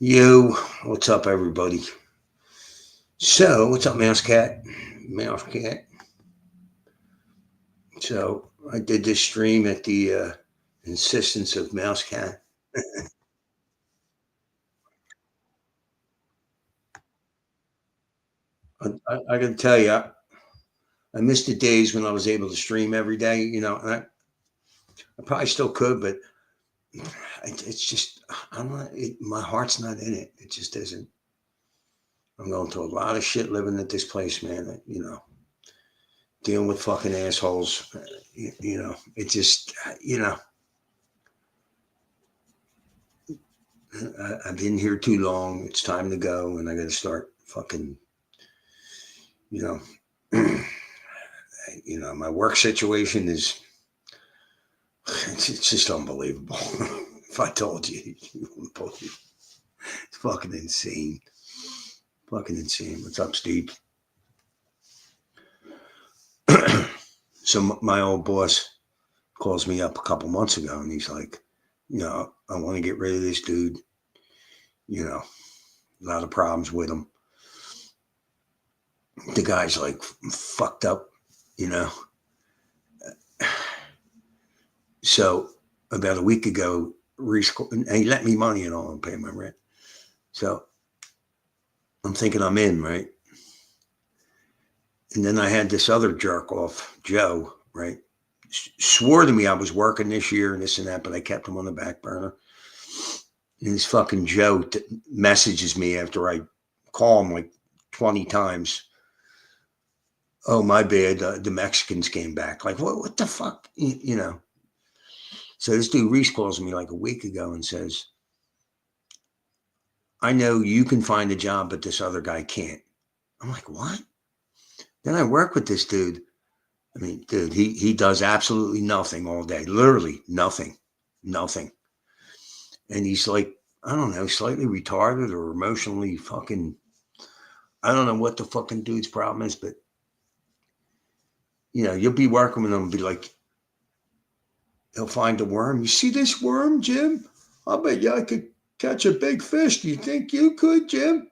Yo, what's up, everybody? So, what's up, Mouse Cat? Mouse Cat. So, I did this stream at the insistence of Mouse Cat. I got to tell you, I missed the days when I was able to stream every day. And I probably still could, but it's just I'm not. My heart's not in it. It just isn't. I'm going through a lot of shit living at this place, man. Dealing with fucking assholes. It just, I've been here too long. It's time to go, and I got to start fucking, you know, my work situation is, it's just unbelievable. If I told you, you wouldn't believe. It's fucking insane. Fucking insane. What's up, Steve? So my old boss calls me up a couple months ago, and he's like, I want to get rid of this dude. A lot of problems with him. The guy's like fucked up, you know. So about a week ago, and he lent me money and all and pay my rent. So I'm thinking I'm in, right? And then I had this other jerk off, Joe, right? Swore to me I was working this year and this and that, but I kept him on the back burner. And this fucking Joe messages me after I call him like 20 times. Oh, my bad. The Mexicans came back. Like, what the fuck? So this dude Reese calls me like a week ago and says, I know you can find a job, but this other guy can't. I'm like, what? Then I work with this dude. I mean, dude, he does absolutely nothing all day. Literally nothing. And he's like, I don't know, slightly retarded or emotionally fucking, I don't know what the fucking dude's problem is, but you'll be working with him and be like, he'll find a worm. You see this worm, Jim? I bet you I could catch a big fish. Do you think you could, Jim?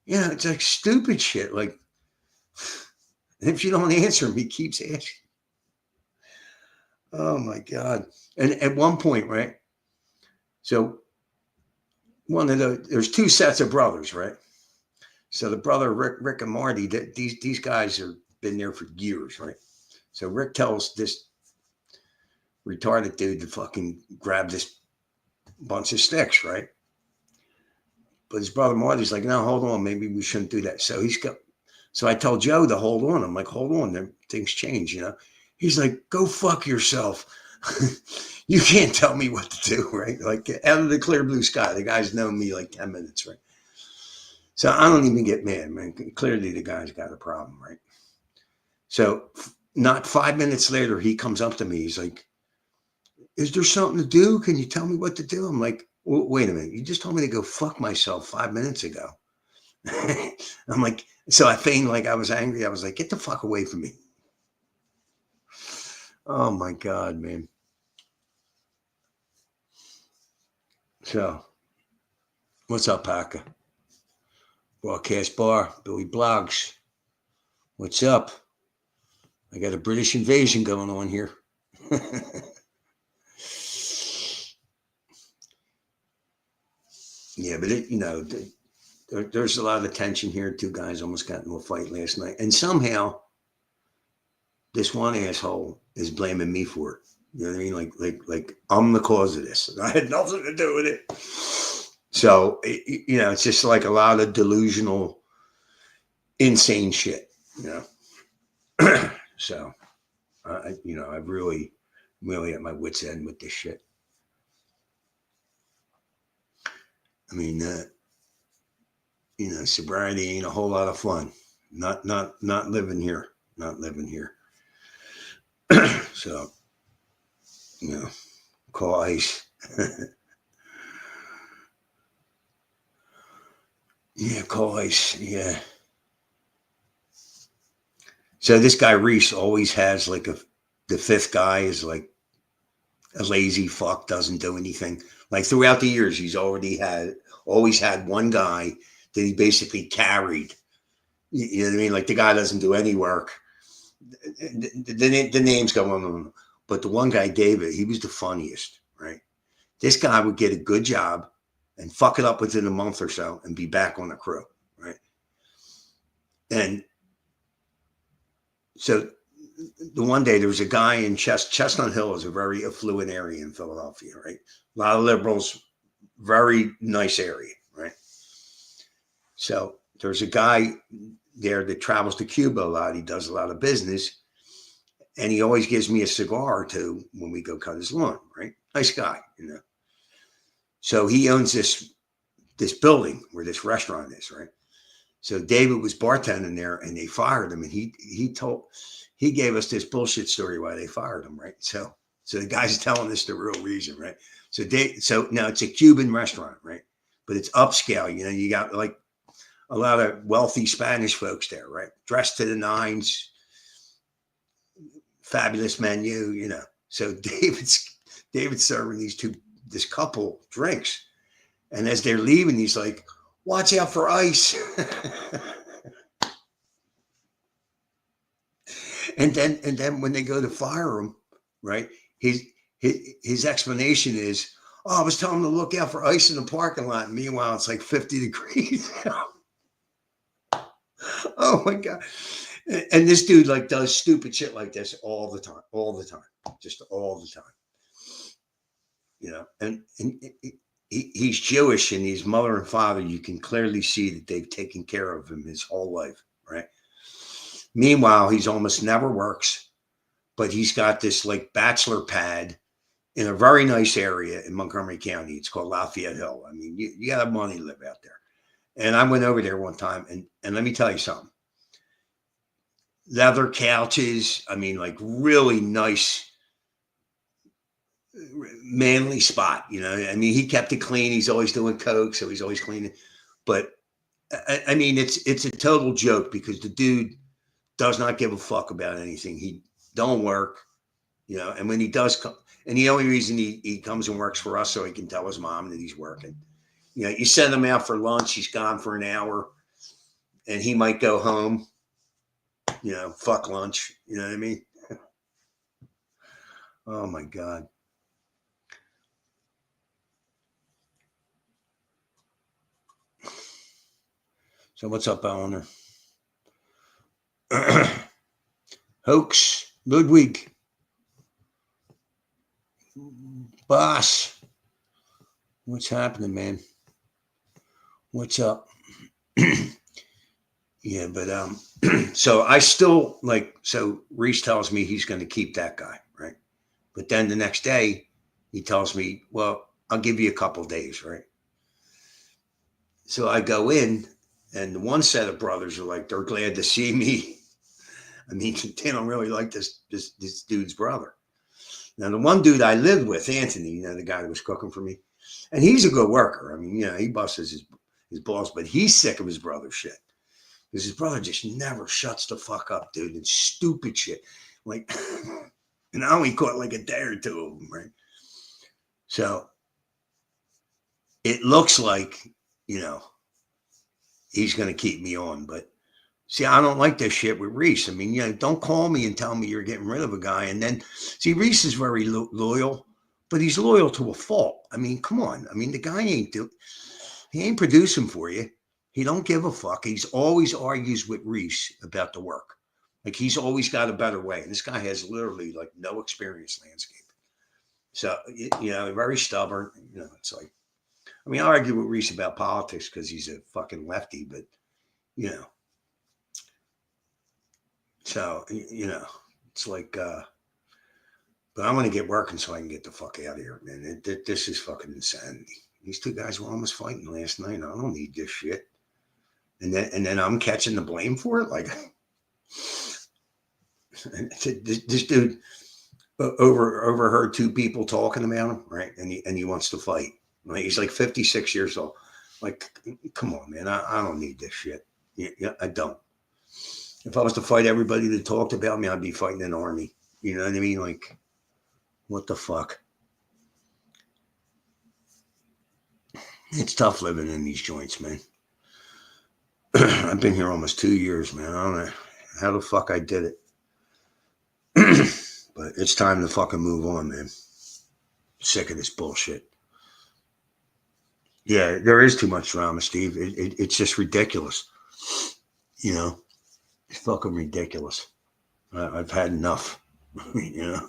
Yeah, it's like stupid shit. Like, if you don't answer him, he keeps asking. Oh my God. And at one point, right? So there's two sets of brothers, right? So the brother, Rick and Marty, these guys have been there for years, right? So Rick tells this retarded dude to fucking grab this bunch of sticks, right? But his brother Marty's like, no, hold on, maybe we shouldn't do that. So I tell Joe to hold on. I'm like, hold on, then things change, He's like, go fuck yourself. You can't tell me what to do, right? Like out of the clear blue sky. The guy's known me like 10 minutes, right? So I don't even get mad, man. Clearly the guy's got a problem, right? So not 5 minutes later, he comes up to me. He's like, is there something to do? Can you tell me what to do? I'm like, wait a minute. You just told me to go fuck myself 5 minutes ago. I'm like, so I feigned like I was angry. I was like, get the fuck away from me. Oh my God, man. So what's up, Packer? Broadcast Bar, Billy Blogs. What's up? I got a British invasion going on here. Yeah, but there's a lot of tension here. Two guys almost got into a fight last night. And somehow this one asshole is blaming me for it. You know what I mean? Like I'm the cause of this. I had nothing to do with it. So, it's just like a lot of delusional, insane shit, So, I've really at my wit's end with this shit. I mean, sobriety ain't a whole lot of fun. Not living here. Not living here. So, call ICE. Yeah, call ICE. Yeah. So this guy Reese always has like the fifth guy is like a lazy fuck, doesn't do anything. Like throughout the years, he's already had always had one guy that he basically carried. You know what I mean? Like the guy doesn't do any work. The names go on, but the one guy, David, he was the funniest, right? This guy would get a good job and fuck it up within a month or so and be back on the crew, right? And so the one day there was a guy in Chestnut Hill is a very affluent area in Philadelphia, right? A lot of liberals, very nice area, right? So there's a guy there that travels to Cuba a lot. He does a lot of business, and he always gives me a cigar or two when we go cut his lawn, right? Nice guy, you know. So he owns this building where this restaurant is, right? So David was bartending there, and they fired him, and he gave us this bullshit story why they fired him, right? So the guy's telling us the real reason, right? So now it's a Cuban restaurant, right? But it's upscale. You know, you got like a lot of wealthy Spanish folks there, right? Dressed to the nines, fabulous menu, you know. So David's serving this couple drinks, and as they're leaving, he's like, "Watch out for ice." and then when they go to fire him, right? His explanation is, "Oh, I was telling him to look out for ice in the parking lot." And meanwhile, it's like 50 degrees. Oh my God. And this dude like does stupid shit like this all the time, just all the time. You know, and he's Jewish, and his mother and father, you can clearly see that they've taken care of him his whole life, right? Meanwhile, he's almost never works, but he's got this like bachelor pad in a very nice area in Montgomery County. It's called Lafayette Hill. I mean, you got money to live out there. And I went over there one time, and let me tell you something. Leather couches, I mean, like really nice, manly spot, you know. I mean, he kept it clean. He's always doing coke, so he's always cleaning. But I mean, it's a total joke because the dude does not give a fuck about anything. He don't work, you know. And when he does come, and the only reason he comes and works for us so he can tell his mom that he's working. You know, you send him out for lunch, he's gone for an hour, and he might go home. You know, fuck lunch. You know what I mean? Oh my God. So what's up, Eleanor? Hoax, Ludwig, boss. What's happening, man? What's up? Yeah, but so I still like, so Reese tells me he's going to keep that guy, right? But then the next day he tells me, well, I'll give you a couple days, right? So I go in, and one set of brothers are like, they're glad to see me. I mean, they don't really like this dude's brother. Now, the one dude I lived with, Anthony, you know, the guy that was cooking for me, and he's a good worker. I mean, you know, he busts his balls, but he's sick of his brother's shit. Because his brother just never shuts the fuck up, dude. And stupid shit. Like, and I only caught like a day or two of them, right? So it looks like, you know, he's going to keep me on. But see, I don't like this shit with Reese. I mean, you know, don't call me and tell me you're getting rid of a guy. And then, see, Reese is very loyal, but he's loyal to a fault. I mean, come on. I mean, the guy he ain't producing for you. He don't give a fuck. He's always argues with Reese about the work. Like he's always got a better way. And this guy has literally like no experience landscape. So, you know, very stubborn. You know, it's like, I mean, I argue with Reese about politics because he's a fucking lefty, but, you know. So, you know, it's like, but I'm going to get working so I can get the fuck out of here, man. This is fucking insanity. These two guys were almost fighting last night. I don't need this shit. And then I'm catching the blame for it. Like this dude overheard two people talking about him, right? And he wants to fight. Like, he's like 56 years old. Like, come on, man. I don't need this shit. Yeah, I don't. If I was to fight everybody that talked about me, I'd be fighting an army. You know what I mean? Like, what the fuck? It's tough living in these joints, man. I've been here almost 2 years, man. I don't know how the fuck I did it. But it's time to fucking move on, man. Sick of this bullshit. Yeah, there is too much drama, Steve. It's just ridiculous. You know, it's fucking ridiculous. I've had enough. You know.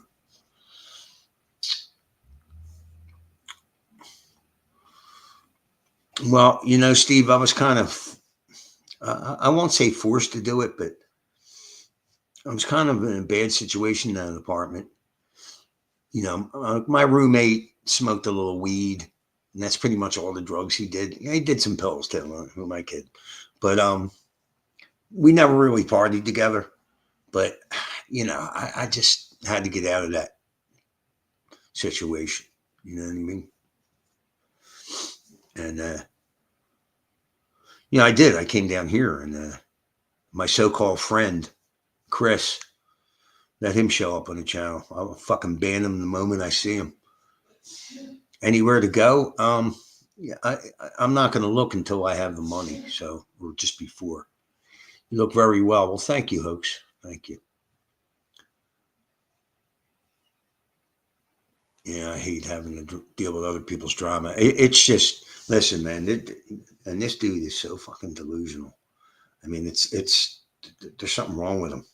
Well, Steve, I was kind of, I won't say forced to do it, but I was kind of in a bad situation in that apartment. My roommate smoked a little weed, and that's pretty much all the drugs he did. He did some pills too, with my kid, but we never really partied together. But I just had to get out of that situation. You know what I mean? And I did. I came down here, and my so-called friend Chris, let him show up on the channel. I'll fucking ban him the moment I see him. Anywhere to go? Yeah, I'm not going to look until I have the money. So, or just before. You look very well. Well, thank you, Hoax. Thank you. Yeah, I hate having to deal with other people's drama. It's just, listen, man, and this dude is so fucking delusional. I mean, it's there's something wrong with him.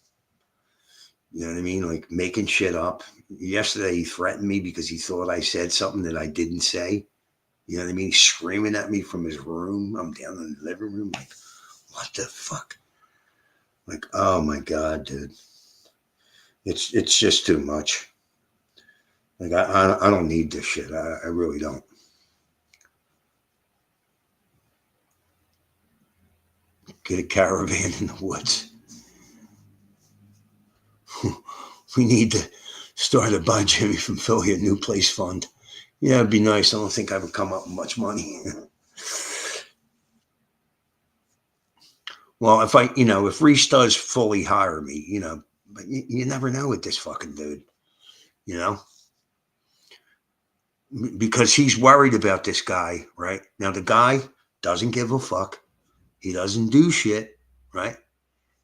You know what I mean? Like making shit up. Yesterday, he threatened me because he thought I said something that I didn't say. You know what I mean? He's screaming at me from his room. I'm down in the living room. Like, what the fuck? Like, oh my God, dude. It's just too much. Like, I don't need this shit. I really don't. Get a caravan in the woods. We need to start a Buy Jimmy from Philly a new place fund. Yeah, it'd be nice. I don't think I would come up with much money. Well, if Reese does fully hire me, but you never know with this fucking dude, because he's worried about this guy, right? Now, the guy doesn't give a fuck. He doesn't do shit, right?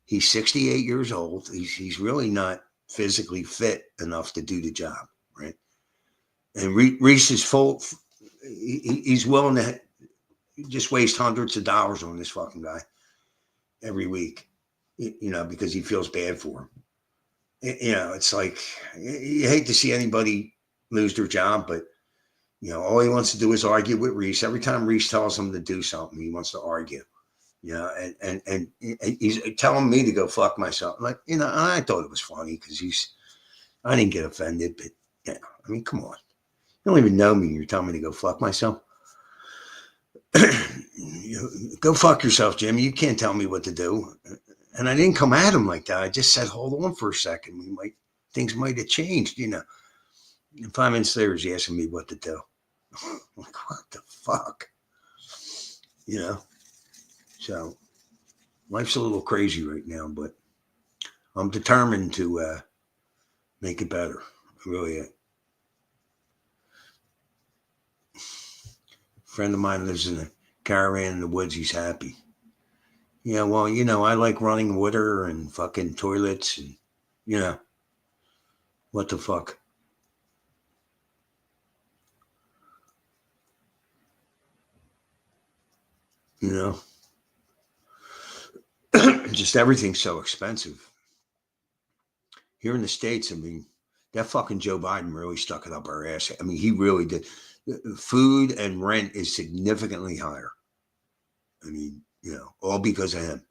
He's 68 years old. He's really not physically fit enough to do the job, right? And Reese is full. He's willing to just waste hundreds of dollars on this fucking guy every week, because he feels bad for him. It's like you hate to see anybody lose their job, but all he wants to do is argue with Reese. Every time Reese tells him to do something, he wants to argue. And he's telling me to go fuck myself. Like, I thought it was funny because I didn't get offended, but I mean, come on. You don't even know me. You're telling me to go fuck myself. Go fuck yourself, Jimmy. You can't tell me what to do. And I didn't come at him like that. I just said, hold on for a second. Things might have changed, And 5 minutes later, he's asking me what to do. I'm like, what the fuck? So life's a little crazy right now, but I'm determined to make it better. I really am. A friend of mine lives in a caravan in the woods. He's happy. Yeah, well, I like running water and fucking toilets and, what the fuck? Just everything's so expensive. Here in the States, I mean, that fucking Joe Biden really stuck it up our ass. I mean, he really did. Food and rent is significantly higher. I mean, all because of him.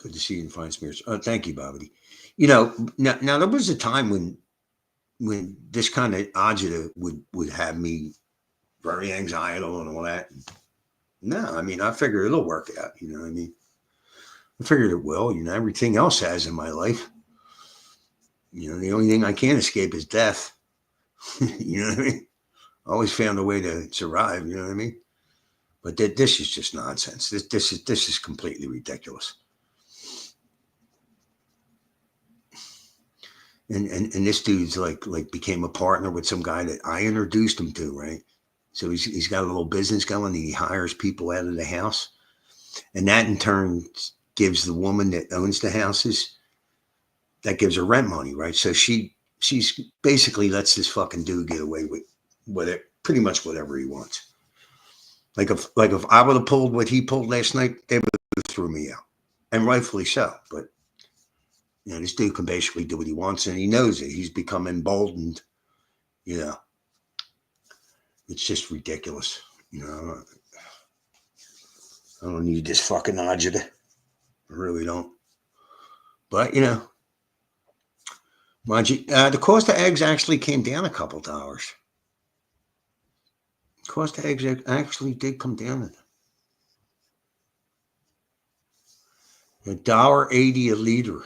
Good to see you in Fine Spirits. Oh, thank you, Bobby. Now there was a time when this kind of agita would have me very anxietal and all that. No, I mean, I figure it'll work out. You know what I mean? I figured it will. Everything else has in my life. The only thing I can't escape is death. You know what I mean? I always found a way to survive. You know what I mean? But this is just nonsense. This is completely ridiculous. And this dude's like became a partner with some guy that I introduced him to, right? So he's got a little business going, and he hires people out of the house, and that in turn gives the woman that owns the houses, that gives her rent money, right? So she's basically lets this fucking dude get away with it, pretty much whatever he wants. Like if I would have pulled what he pulled last night, they would have threw me out, and rightfully so. But this dude can basically do what he wants, and he knows it. He's become emboldened. It's just ridiculous. I don't need this fucking agita. I really don't. But mind you, the cost of eggs actually came down a couple dollars. The cost of eggs actually did come down. $1.80 a liter.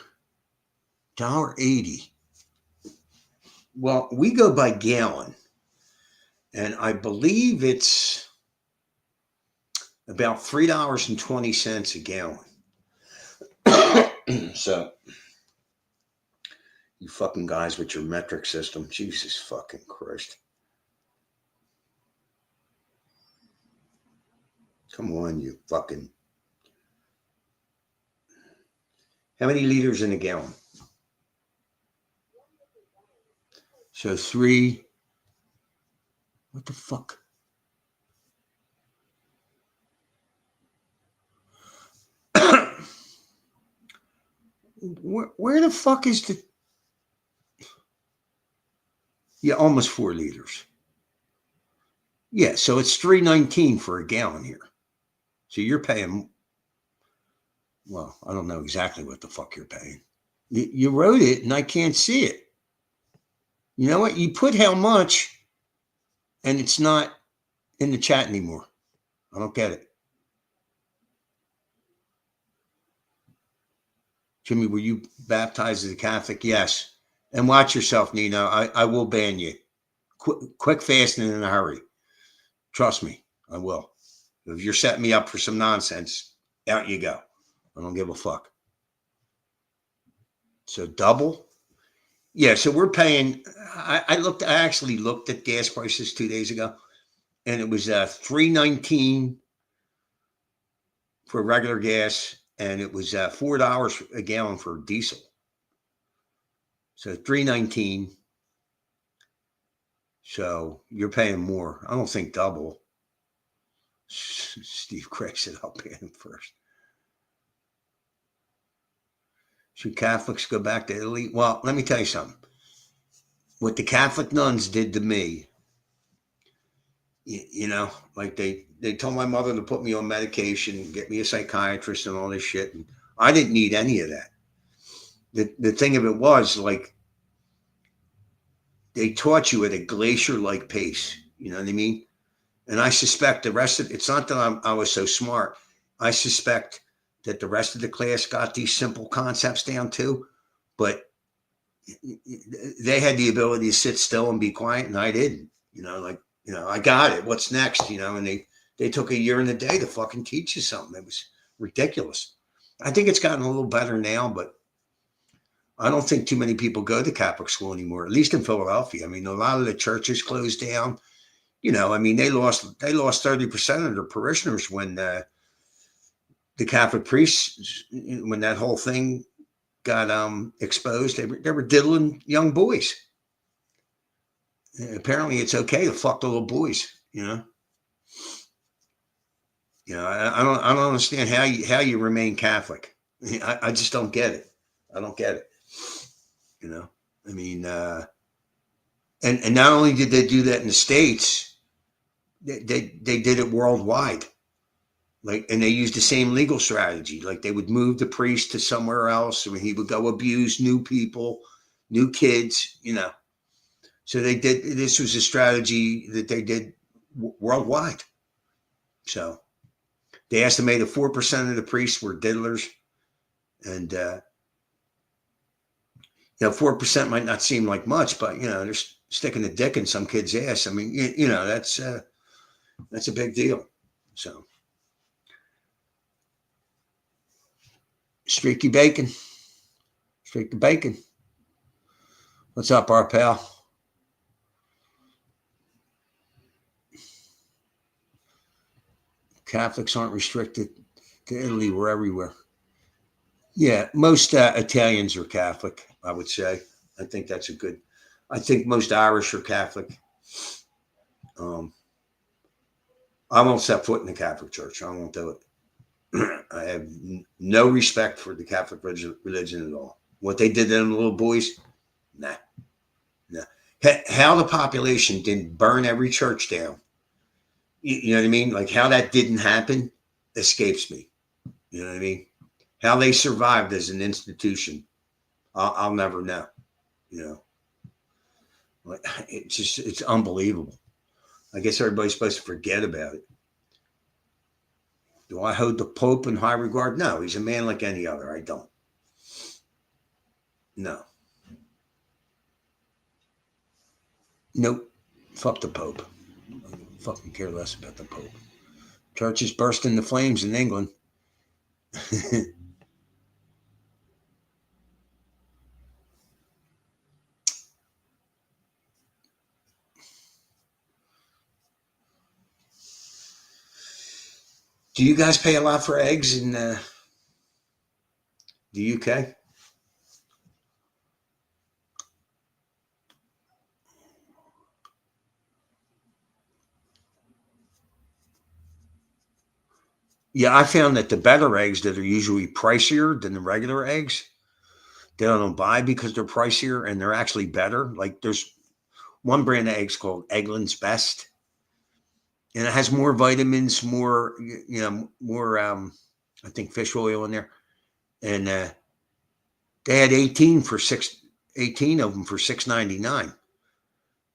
$1.80. Well, we go by gallon, and I believe it's about $3.20 a gallon. So, you fucking guys with your metric system, Jesus fucking Christ. Come on, you fucking. How many liters in a gallon? So 3. What the fuck? Where the fuck is the? Yeah, almost 4 liters. Yeah, so it's $3.19 for a gallon here. So you're paying. Well, I don't know exactly what the fuck you're paying. You wrote it, and I can't see it. You know what? You put how much, and it's not in the chat anymore. I don't get it. Jimmy, were you baptized as a Catholic? Yes. And watch yourself, Nino. I will ban you. Quick, fast, and in a hurry. Trust me, I will. If you're setting me up for some nonsense, out you go. I don't give a fuck. So double? Yeah, so we're paying. I actually looked at gas prices 2 days ago, and it was $3.19 for regular gas, and it was $4 a gallon for diesel. So $3.19. So you're paying more. I don't think double. Steve Craig said I'll pay him first. Should Catholics go back to Italy? Well, let me tell you something. What the Catholic nuns did to me, like they told my mother to put me on medication, get me a psychiatrist and all this shit. And I didn't need any of that. The thing of it was, like, they taught you at a glacier-like pace. You know what I mean? And I suspect the rest of it's not that I was so smart. I suspect that the rest of the class got these simple concepts down too, but they had the ability to sit still and be quiet, and I didn't. I got it. What's next? And they took a year and a day to fucking teach you something. It was ridiculous. I think it's gotten a little better now, but I don't think too many people go to Catholic school anymore, at least in Philadelphia. I mean, a lot of the churches closed down. They lost 30% of their parishioners when the Catholic priests, when that whole thing got exposed, they were diddling young boys. Apparently, it's okay to fuck the little boys. I don't understand how you remain Catholic. I just don't get it. I don't get it. I mean, and not only did they do that in the States, they did it worldwide. And they used the same legal strategy. Like, they would move the priest to somewhere else, and he would go abuse new people, new kids. So they did. This was a strategy that they did worldwide. So they estimated 4% of the priests were diddlers, and 4% might not seem like much, but they're sticking a dick in some kid's ass. I mean, that's a big deal. So. Streaky bacon. What's up, our pal? Catholics aren't restricted to Italy. We're everywhere. Yeah, most Italians are Catholic, I would say. I think that's a good. I think most Irish are Catholic. I won't set foot in the Catholic Church. I won't do it. I have no respect for the Catholic religion at all. What they did to them little boys, nah. How the population didn't burn every church down, you know what I mean? Like how that didn't happen escapes me. You know what I mean? How they survived as an institution, I'll never know. You know, like it's unbelievable. I guess everybody's supposed to forget about it. Do I hold the Pope in high regard? No, he's a man like any other. I don't. No. Nope. Fuck the Pope. I fucking care less about the Pope. Churches burst into flames in England. Do you guys pay a lot for eggs in the UK? Yeah, I found that the better eggs that are usually pricier than the regular eggs, they don't buy because they're pricier and they're actually better. Like there's one brand of eggs called Eggland's Best, and it has more vitamins, more more I think fish oil in there, and they had 18 of them for $6.99.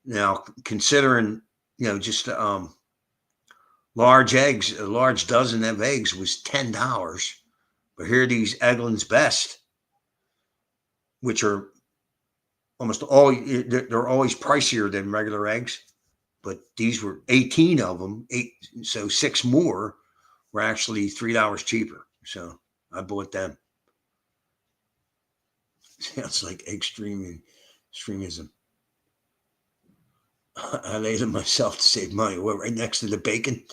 Now considering just large eggs, a large dozen of eggs was $10. But here are these Eggland's Best, which are they're always pricier than regular eggs. But these were 18 of them, so 6 more were actually $3 cheaper. So I bought them. Sounds like extremism. I laid it myself to save money. We're right next to the bacon.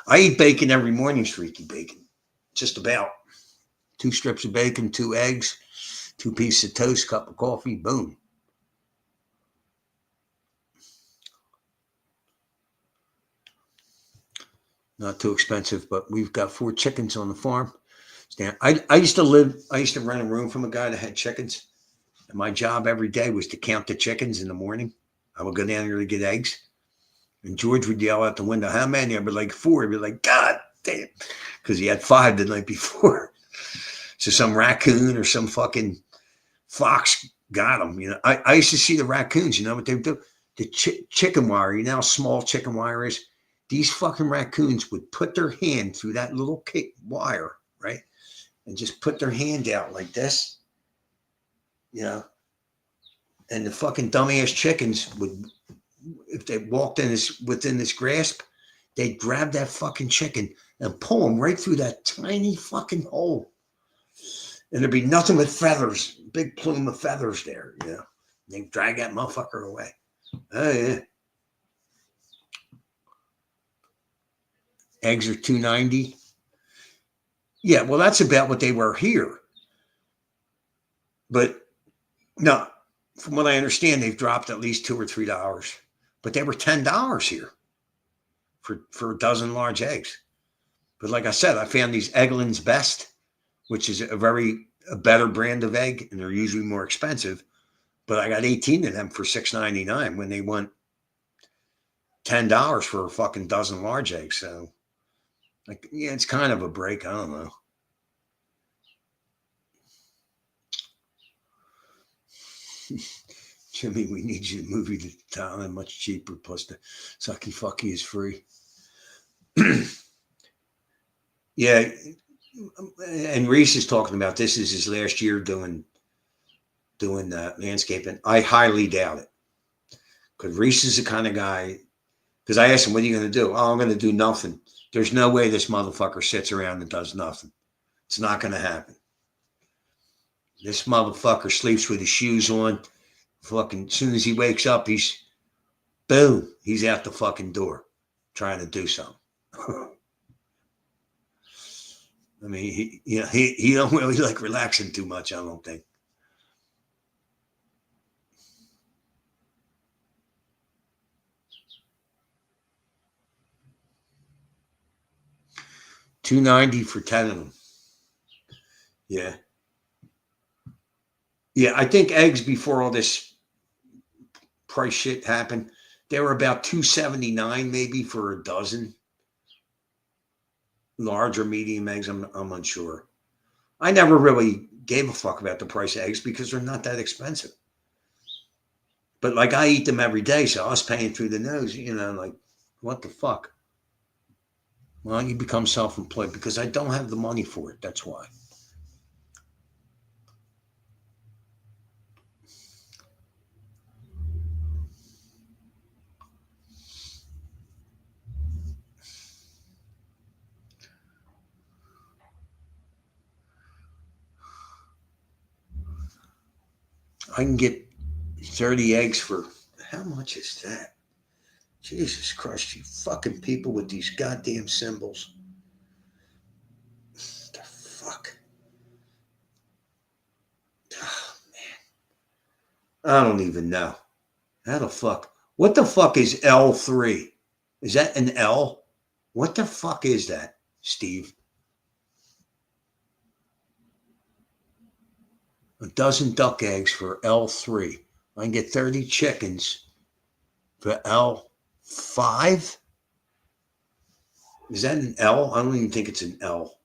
I eat bacon every morning, streaky bacon. Just about. 2 strips of bacon, 2 eggs, 2 pieces of toast, cup of coffee, boom. Not too expensive, but we've got 4 chickens on the farm. I used to rent a room from a guy that had chickens. And my job every day was to count the chickens in the morning. I would go down there to get eggs. And George would yell out the window, how many? I'd be like 4. He'd be like, God damn. Because he had 5 the night before. So some raccoon or some fucking fox got them. I used to see the raccoons. You know what they would do? The chicken wire. You know how small chicken wire is? These fucking raccoons would put their hand through that little wire, right? And just put their hand out like this. And the fucking dumbass chickens would, if they walked within this grasp, they'd grab that fucking chicken and pull them right through that tiny fucking hole. And there'd be nothing but feathers, big plume of feathers there, They'd drag that motherfucker away. Oh, yeah. Eggs are $2.90. Yeah, well, that's about what they were here. But no, from what I understand, they've dropped at least $2 or $3. But they were $10 here for a dozen large eggs. But like I said, I found these Eggland's Best, which is a better brand of egg, and they're usually more expensive. But I got 18 of them for $6.99 when they want $10 for a fucking dozen large eggs. So, it's kind of a break. I don't know. Jimmy, we need you to move you to Thailand much cheaper. Plus the sucky fucky is free. Yeah. And Reese is talking about this is his last year doing landscaping. I highly doubt it. Because Reese is the kind of guy, because I asked him, what are you going to do? Oh, I'm going to do nothing. There's no way this motherfucker sits around and does nothing. It's not going to happen. This motherfucker sleeps with his shoes on, Fucking, as soon as he wakes up, he's boom, he's out the fucking door trying to do something. I mean, he don't really like relaxing too much, I don't think. $2.90 for 10 of them. Yeah. Yeah, I think eggs before all this price shit happened, they were about $2.79 maybe for a dozen. Large or medium eggs, I'm unsure. I never really gave a fuck about the price of eggs because they're not that expensive. But like I eat them every day, so I was paying through the nose, like what the fuck? Why don't you become self-employed? Because I don't have the money for it. That's why. I can get 30 eggs for how much is that? Jesus Christ, you fucking people with these goddamn symbols. What the fuck? Oh, man. I don't even know. How the fuck? What the fuck is L3? Is that an L? What the fuck is that, Steve? A dozen duck eggs for L3. I can get 30 chickens for L5? Is that an L? I don't even think it's an L.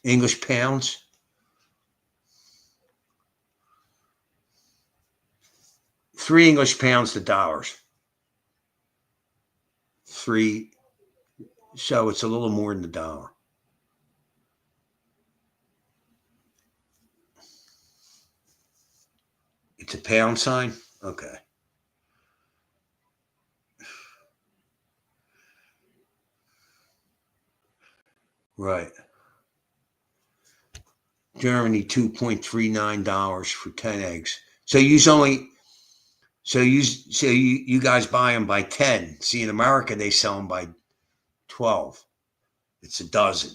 English pounds? Three English pounds to dollars. Three. So it's a little more than $1. It's a pound sign? Okay. Right. Germany, $2.39 for 10 eggs. So you guys buy them by 10. See, in America, they sell them by 12. It's a dozen,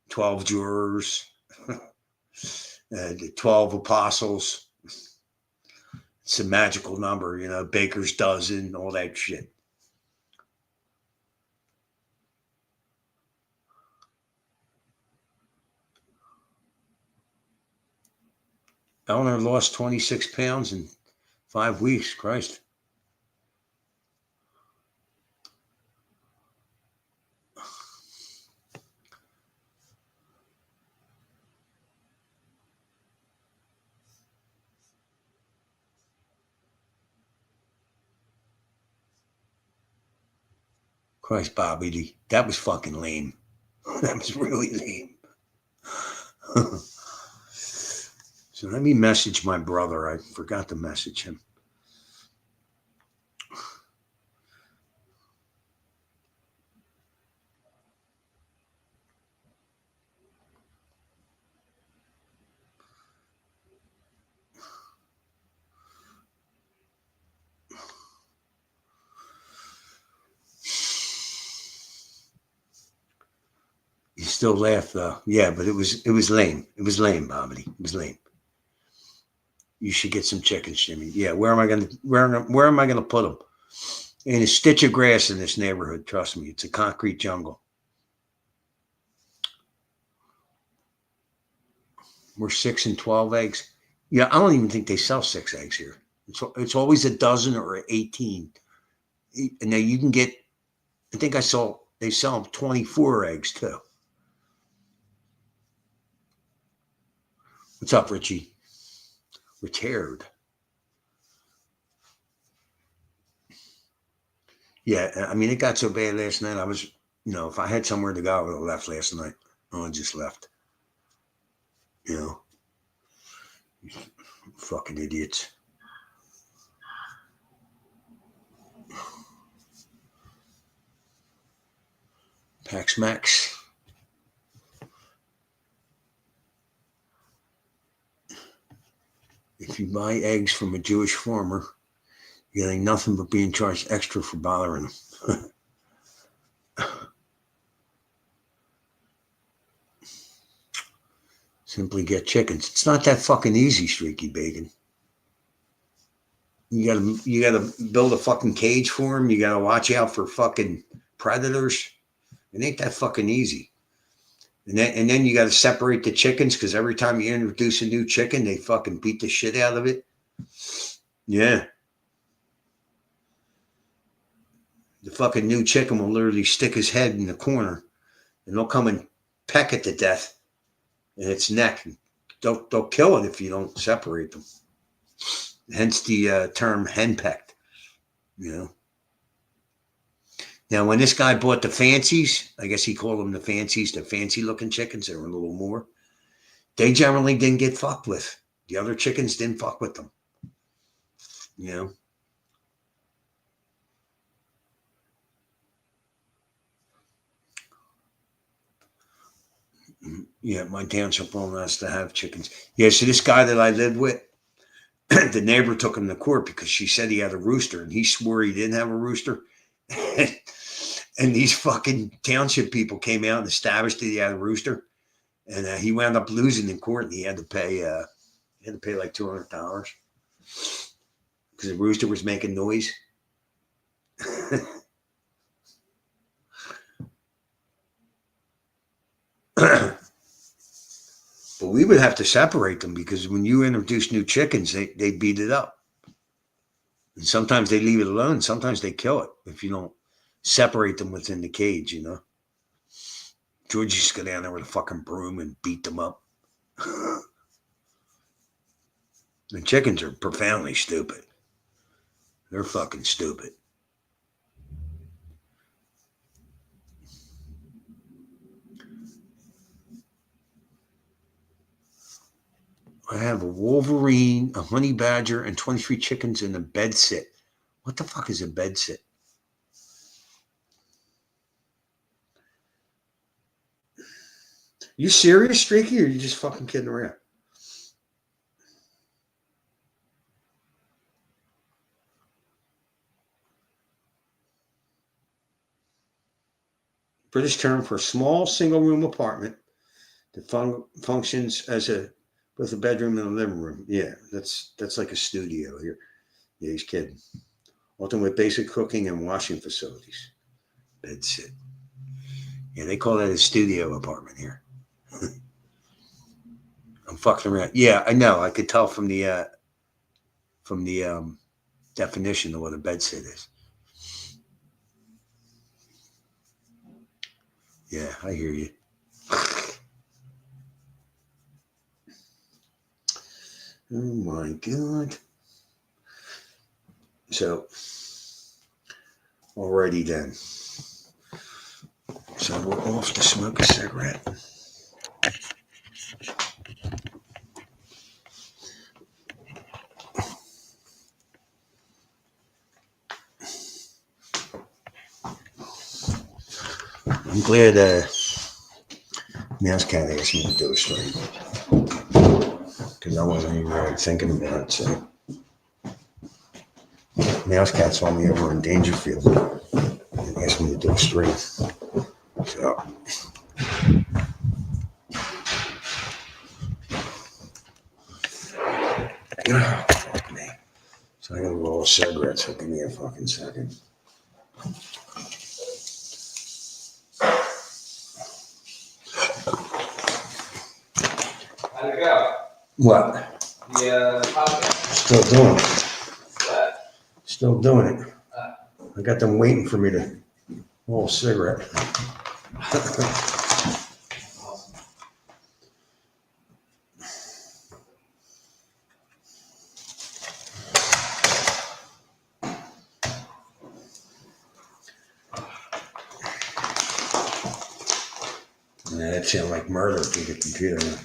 12 jurors, 12 apostles. It's a magical number, baker's dozen, all that shit. Eleanor lost 26 pounds in 5 weeks. Christ. Christ, Bobby, that was fucking lame. That was really lame. So let me message my brother. I forgot to message him. You still laugh though. Yeah, but it was lame. It was lame, Bobby. It was lame. You should get some chickens, Jimmy. Yeah, where am I gonna put them? In a stitch of grass in this neighborhood. Trust me, it's a concrete jungle. We're 6 and 12 eggs. Yeah, I don't even think they sell 6 eggs here. It's always a dozen or 18. And now you can get. I think they sell 24 eggs too. What's up, Richie? Retired. Yeah, I mean, it got so bad last night. I was, if I had somewhere to go, I would have left last night. I just left. Fucking idiots. Pax Max. you buy eggs from a Jewish farmer, you're getting nothing but being charged extra for bothering them. Simply get chickens. It's not that fucking easy, Streaky Bacon. You gotta build a fucking cage for them. You gotta watch out for fucking predators. It ain't that fucking easy. And then you gotta separate the chickens because every time you introduce a new chicken, they fucking beat the shit out of it. Yeah. The fucking new chicken will literally stick his head in the corner and they'll come and peck it to death in its neck. They'll kill it if you don't separate them. Hence the term henpecked, you know. Now, when this guy bought the fancies, I guess he called them the fancies, the fancy looking chickens, they were a little more. They generally didn't get fucked with. The other chickens didn't fuck with them, you know. Yeah, my township only has to have chickens. Yeah, so this guy that I lived with, the neighbor took him to court because she said he had a rooster and he swore he didn't have a rooster. And these fucking township people came out and established that he had a rooster. And he wound up losing in court and he had to pay like $200 because the rooster was making noise. But we would have to separate them because when you introduce new chickens, they beat it up. And sometimes they leave it alone. Sometimes they kill it if you don't separate them within the cage, you know. George used to go down there with a fucking broom and beat them up. The chickens are profoundly stupid. They're fucking stupid. I have a wolverine, a honey badger, and 23 chickens in a bed sit. What the fuck is a bed sit? You serious, Streaky, or are you just fucking kidding around? British term for a small single-room apartment that functions as with a bedroom and a living room. Yeah, that's like a studio here. Yeah, he's kidding. Often with basic cooking and washing facilities. Bed sit. Yeah, they call that a studio apartment here. I'm fucking around. Yeah, I know. I could tell from the definition of what a bed sit is. Yeah, I hear you. Oh my God. So, alrighty then. So we're off to smoke a cigarette. I'm glad Mouse Cat asked me to do a stream because I wasn't even really thinking about it. So Mouse Cat saw me over in Dangerfield and asked me to do a stream. So fuck me. So I gotta roll a cigarette. So give me a fucking second. How'd it go? What? The podcast. Still doing it. What? Still doing it. I got them waiting for me to roll a cigarette. Yeah, that sounds like murder through the computer.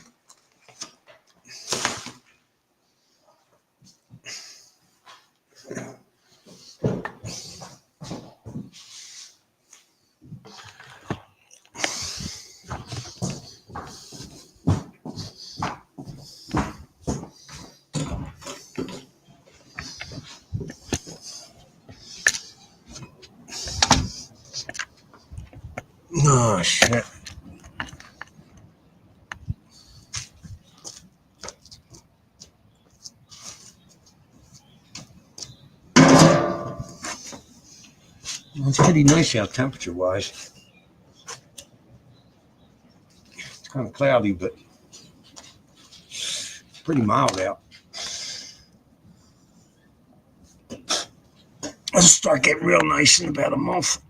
Oh, shit. Well, it's pretty nice out temperature-wise. It's kind of cloudy, but it's pretty mild out. It'll start getting real nice in about a month.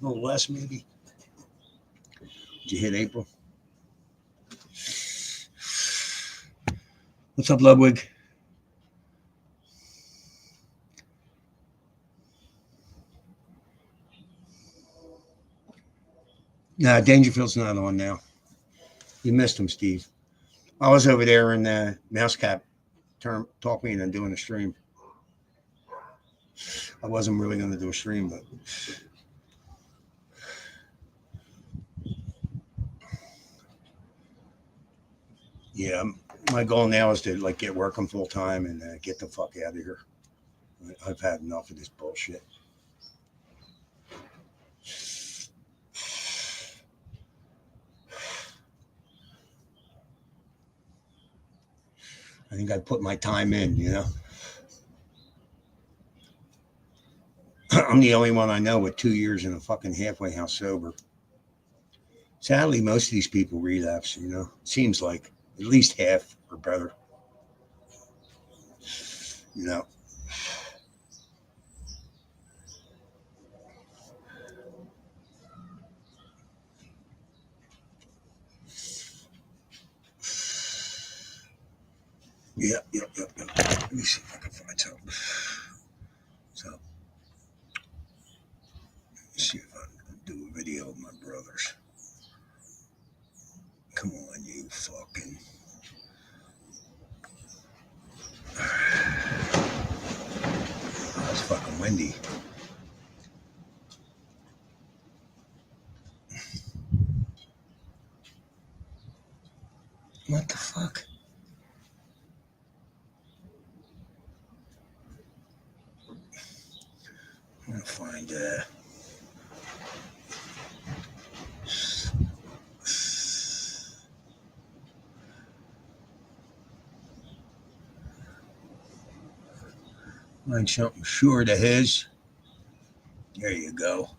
A little less, maybe. Did you hit April? What's up, Ludwig? Nah, Dangerfield's not on now. You missed him, Steve. I was over there in the Mouse Cap talking and doing a stream. I wasn't really going to do a stream, but yeah, my goal now is to like get working full time and get the fuck out of here. I've had enough of this bullshit. I think I put my time in, you know. I'm the only one I know with 2 years in a fucking halfway house sober. Sadly, most of these people relapse, you know. Seems like at least half or better. You know. Yep. Let me see if I can find something. So, let me see if I can do a video of my brothers. Come on, you fucking. Oh, it's fucking windy. What the fuck? I'm gonna find something short of his. There you go.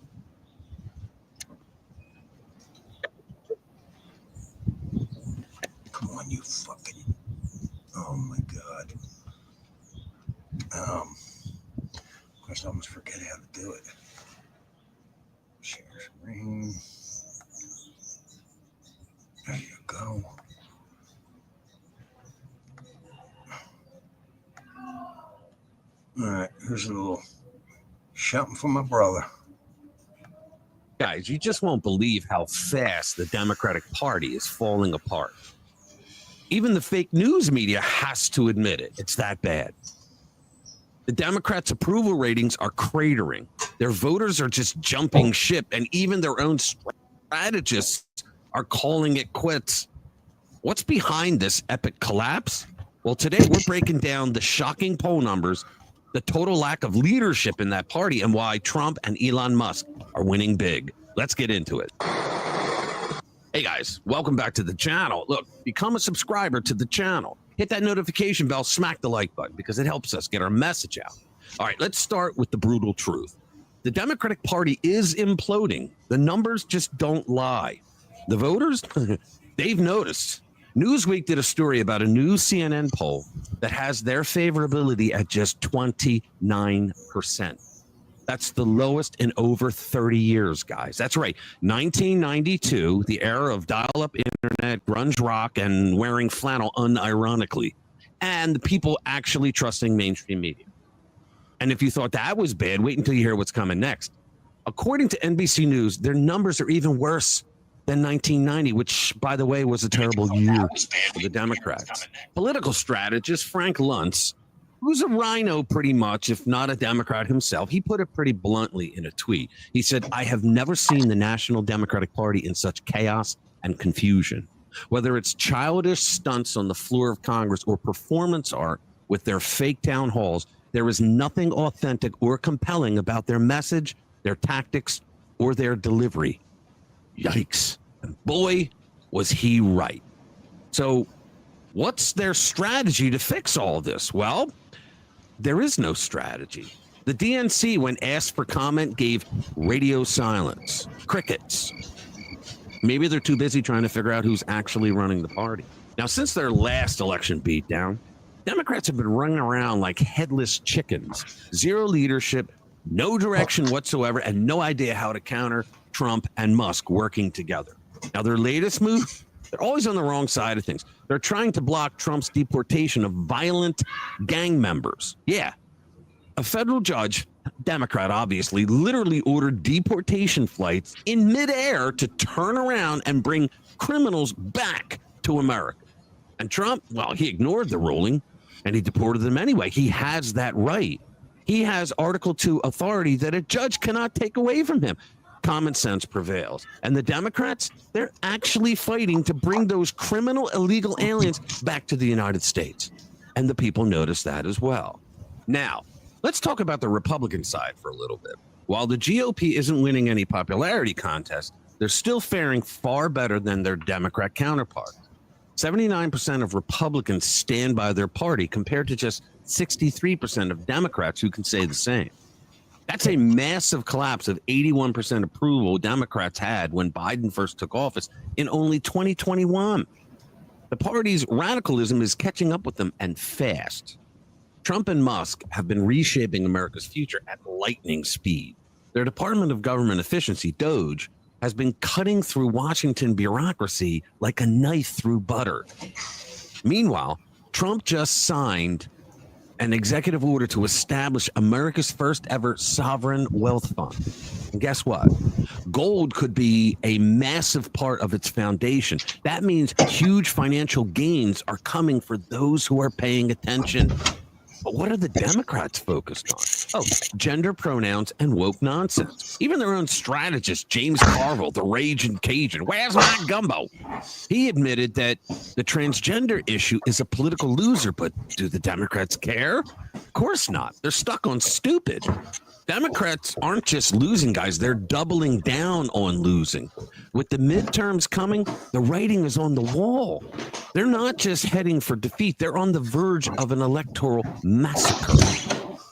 Come on, you fucking. Oh my god. Of course, I almost forget how to do it. Share screen. There you go. All right, here's a little something for my brother. Guys, you just won't believe how fast the Democratic Party is falling apart. Even the fake news media has to admit it. It's that bad. The Democrats' approval ratings are cratering. Their voters are just jumping ship, and even their own strategists are calling it quits. What's behind this epic collapse? Well, today we're breaking down the shocking poll numbers, the total lack of leadership in that party, and why Trump and Elon Musk are winning big. Let's get into it. Hey guys, welcome back to the channel. Look, become a subscriber to the channel. Hit that notification bell, smack the like button because it helps us get our message out. All right, let's start with the brutal truth. The Democratic Party is imploding. The numbers just don't lie. The voters, they've noticed. Newsweek did a story about a new CNN poll that has their favorability at just 29%. That's the lowest in over 30 years, guys. That's right. 1992, the era of dial-up internet, grunge rock, and wearing flannel unironically, and the people actually trusting mainstream media. And if you thought that was bad, wait until you hear what's coming next. According to NBC News, their numbers are even worse than 1990, which, by the way, was a terrible year for the Democrats. Political strategist Frank Luntz, who's a rhino pretty much, if not a Democrat himself, he put it pretty bluntly in a tweet. He said, "I have never seen the National Democratic Party in such chaos and confusion. Whether it's childish stunts on the floor of Congress or performance art with their fake town halls, there is nothing authentic or compelling about their message, their tactics, or their delivery. Yikes. And boy, was he right. So what's their strategy to fix all this? Well, there is no strategy. The DNC, when asked for comment, gave radio silence, crickets. Maybe they're too busy trying to figure out who's actually running the party. Now, since their last election beatdown, Democrats have been running around like headless chickens. Zero leadership, no direction whatsoever, and no idea how to counter Trump and Musk working together. Now, their latest move, they're always on the wrong side of things. They're trying to block Trump's deportation of violent gang members. Yeah. A federal judge, Democrat obviously, literally ordered deportation flights in midair to turn around and bring criminals back to America. And Trump, well, he ignored the ruling and he deported them anyway. He has that right. He has Article 2 authority that a judge cannot take away from him. Common sense prevails. And the Democrats, they're actually fighting to bring those criminal illegal aliens back to the United States. And the people notice that as well. Now, let's talk about the Republican side for a little bit. While the GOP isn't winning any popularity contests, they're still faring far better than their Democrat counterparts. 79% of Republicans stand by their party compared to just 63% of Democrats who can say the same. That's a massive collapse of 81% approval Democrats had when Biden first took office in only 2021. The party's radicalism is catching up with them, and fast. Trump and Musk have been reshaping America's future at lightning speed. Their Department of Government Efficiency, DOGE, has been cutting through Washington bureaucracy like a knife through butter. Meanwhile, Trump just signed an executive order to establish America's first ever sovereign wealth fund. And guess what? Gold could be a massive part of its foundation. That means huge financial gains are coming for those who are paying attention. But what are the Democrats focused on? Oh, gender pronouns and woke nonsense. Even their own strategist, James Carville, the raging Cajun, where's my gumbo? He admitted that the transgender issue is a political loser, but do the Democrats care? Of course not. They're stuck on stupid. Democrats aren't just losing, guys. They're doubling down on losing. With the midterms coming, the writing is on the wall. They're not just heading for defeat. They're on the verge of an electoral massacre.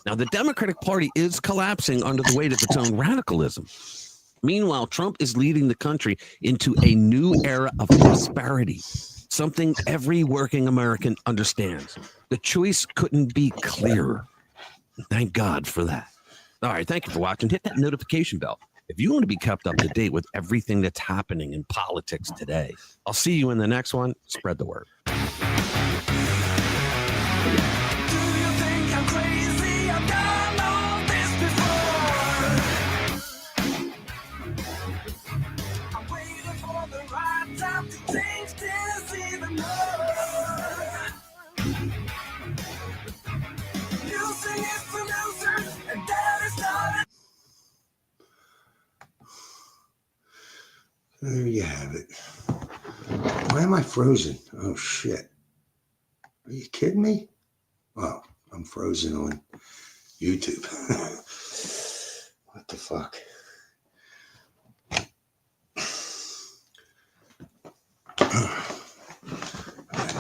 Now, the Democratic Party is collapsing under the weight of its own radicalism. Meanwhile, Trump is leading the country into a new era of prosperity, something every working American understands. The choice couldn't be clearer. Thank God for that. All right, thank you for watching. Hit that notification bell if you want to be kept up to date with everything that's happening in politics today. I'll see you in the next one. Spread the word. There you have it. Why am I frozen? Oh, shit. Are you kidding me? Oh, I'm frozen on YouTube. What the fuck?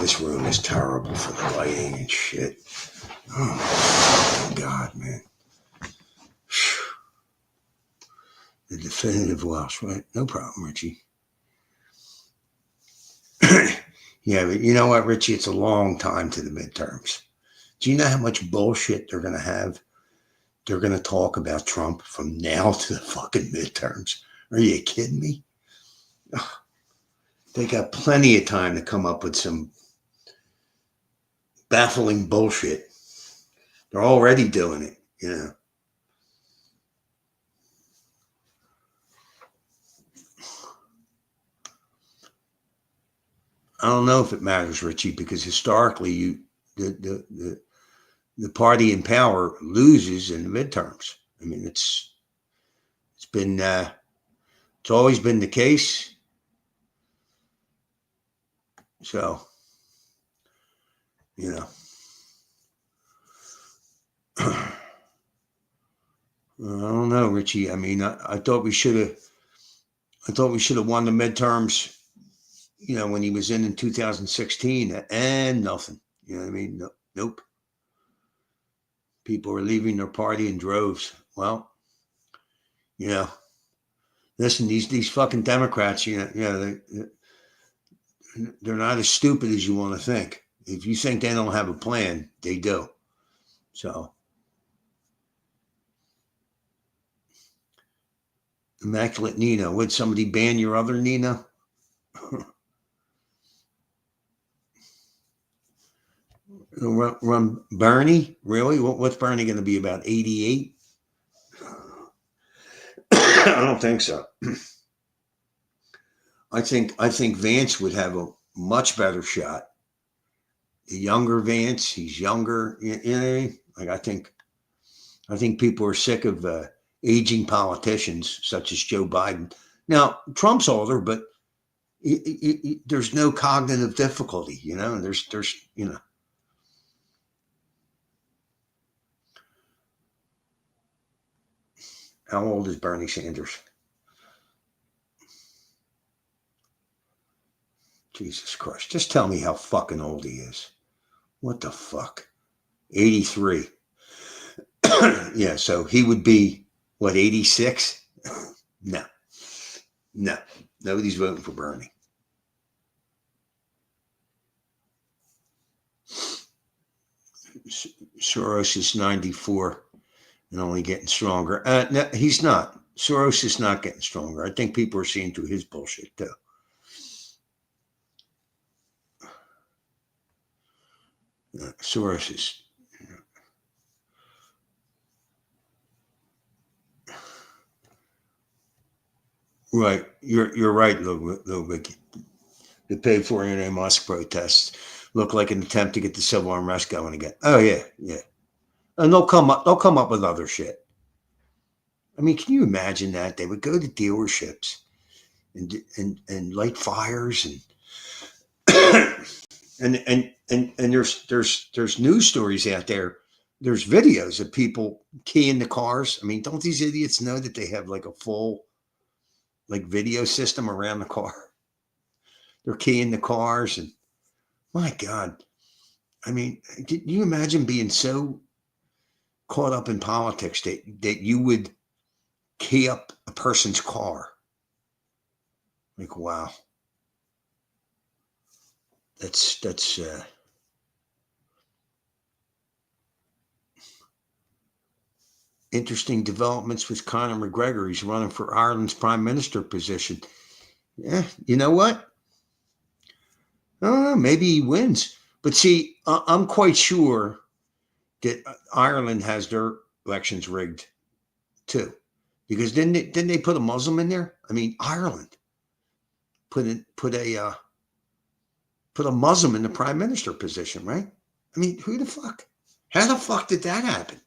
This room is terrible for the lighting and shit. Oh, my God, man. The definitive Welsh, right? No problem, Richie. Yeah, but you know what, Richie? It's a long time to the midterms. Do you know how much bullshit they're going to have? They're going to talk about Trump from now to the fucking midterms. Are you kidding me? Ugh. They got plenty of time to come up with some baffling bullshit. They're already doing it, you know. I don't know if it matters, Richie, because historically, the party in power loses in the midterms. I mean, it's always been the case. So, you know, I don't know, Richie. I mean, I thought we should have. I thought we should have won the midterms, when he was in 2016, and nothing. You know what I mean? No, nope. People are leaving their party in droves. Well, listen, these fucking Democrats, they're not as stupid as you want to think. If you think they don't have a plan, they do. So, Immaculate Nina. Would somebody ban your other Nina? Run Bernie? Really? What's Bernie going to be, about 88? I don't think so. I think Vance would have a much better shot. The younger Vance, he's younger. Like I think people are sick of aging politicians such as Joe Biden. Now Trump's older, but there's no cognitive difficulty. There's How old is Bernie Sanders? Jesus Christ. Just tell me how fucking old he is. What the fuck? 83. Yeah, so he would be, 86? No. Nobody's voting for Bernie. Soros is 94 and only getting stronger. No, he's not. Soros is not getting stronger. I think people are seeing through his bullshit, too. Soros is... Right. You're right, Ludwig. The paid for anti-Musk protests look like an attempt to get the civil unrest going again. Oh, yeah. And they'll come up with other shit. I mean, can you imagine that? They would go to dealerships and light fires and there's news stories out there. There's videos of people keying the cars. I mean, don't these idiots know that they have like a full video system around the car? They're keying the cars, and my God, I mean, can you imagine being so caught up in politics that you would key up a person's car? Like, wow. That's interesting developments with Conor McGregor. He's running for Ireland's prime minister position. Yeah, you know what? Maybe he wins. But see, I'm quite sure that Ireland has their elections rigged too, because didn't they put a Muslim in there? I mean, Ireland put a Muslim in the prime minister position, right? I mean, who the fuck? How the fuck did that happen?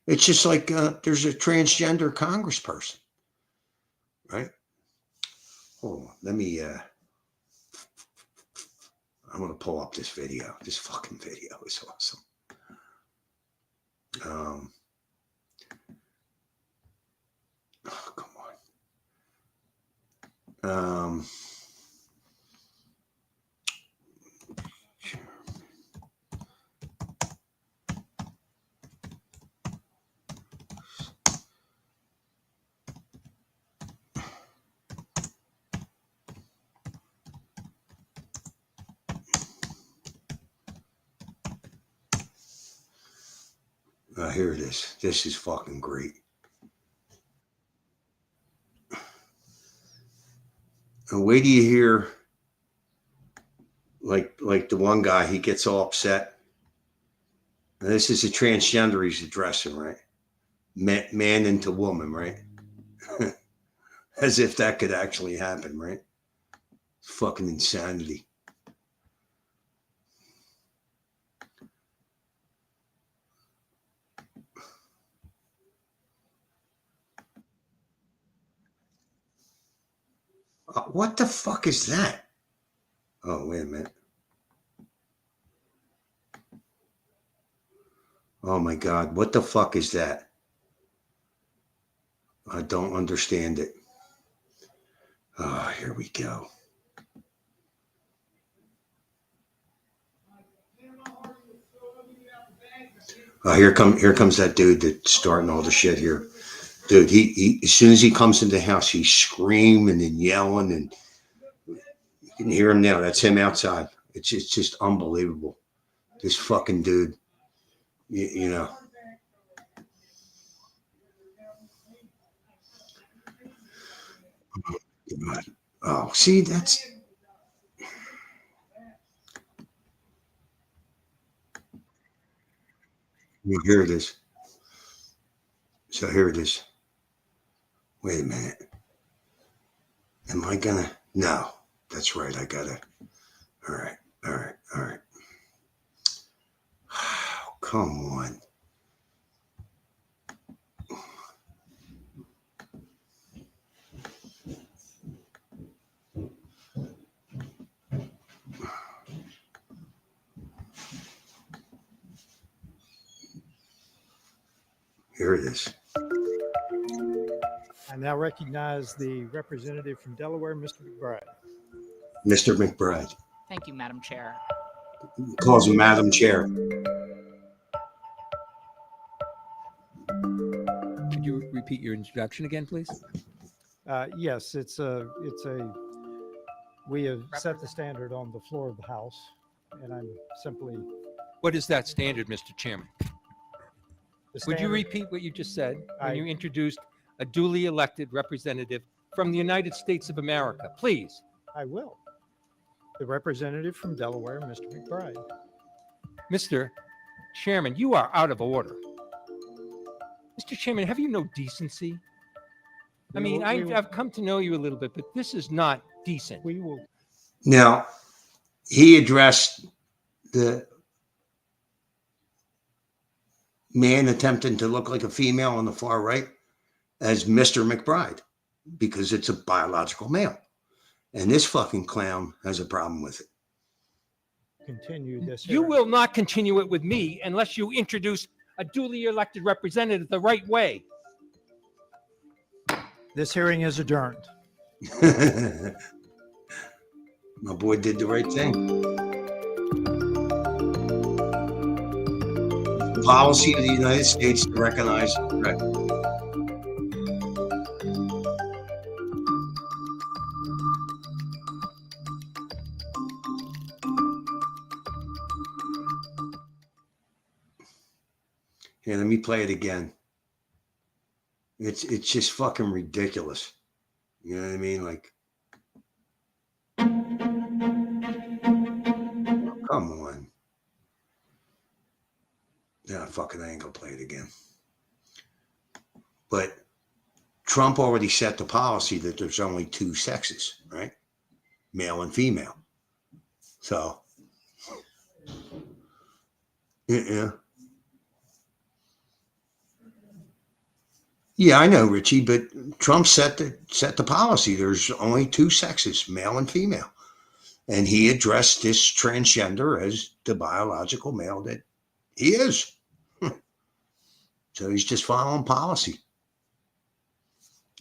It's just like there's a transgender congressperson, right? Oh, let me. I'm gonna pull up this video. This fucking video is awesome. Oh, come on. Here it is. This is fucking great. And wait till you hear, like the one guy, he gets all upset. And this is a transgender he's addressing, right? Man into woman, right? As if that could actually happen, right? Fucking insanity. What the fuck is that? Oh, wait a minute. Oh my God, what the fuck is that? I don't understand it. Oh, here we go. Here comes that dude that's starting all the shit here. Dude, he as soon as he comes into the house, he's screaming and yelling, and you can hear him now. That's him outside. It's just unbelievable. This fucking dude, you know. God. Oh, see, that's. Here it is. So here it is. Wait a minute. Am I gonna? No, that's right. I gotta. All right. All right. All right. Oh, come on. Here it is. I now recognize the representative from Delaware, Mr. McBride. Mr. McBride. Thank you, Madam Chair. Calls him Madam Chair. Could you repeat your introduction again, please? Yes, we have set the standard on the floor of the House, and I'm simply. What is that standard, Mr. Chairman? Would you standard- repeat what you just said when I- you introduced a duly elected representative from the United States of America? Please. I will. The representative from Delaware, Mr. McBride. Mr. Chairman, you are out of order. Mr. Chairman, have you no decency? I mean, I've come to know you a little bit, but this is not decent. We will. Now, he addressed the man attempting to look like a female on the far right as Mr. McBride because it's a biological male. And this fucking clown has a problem with it. Continue this. You hearing. will not continue it with me unless you introduce a duly elected representative the right way. This hearing is adjourned. My boy did the right thing. Policy of the United States to recognize. Right. Here, let me play it again. It's just fucking ridiculous. You know what I mean? Like, come on. Yeah, fucking I ain't gonna play it again. But Trump already set the policy that there's only two sexes, right? Male and female. So, yeah. Yeah, I know, Richie, but Trump set the policy. There's only two sexes, male and female. And he addressed this transgender as the biological male that he is. So he's just following policy.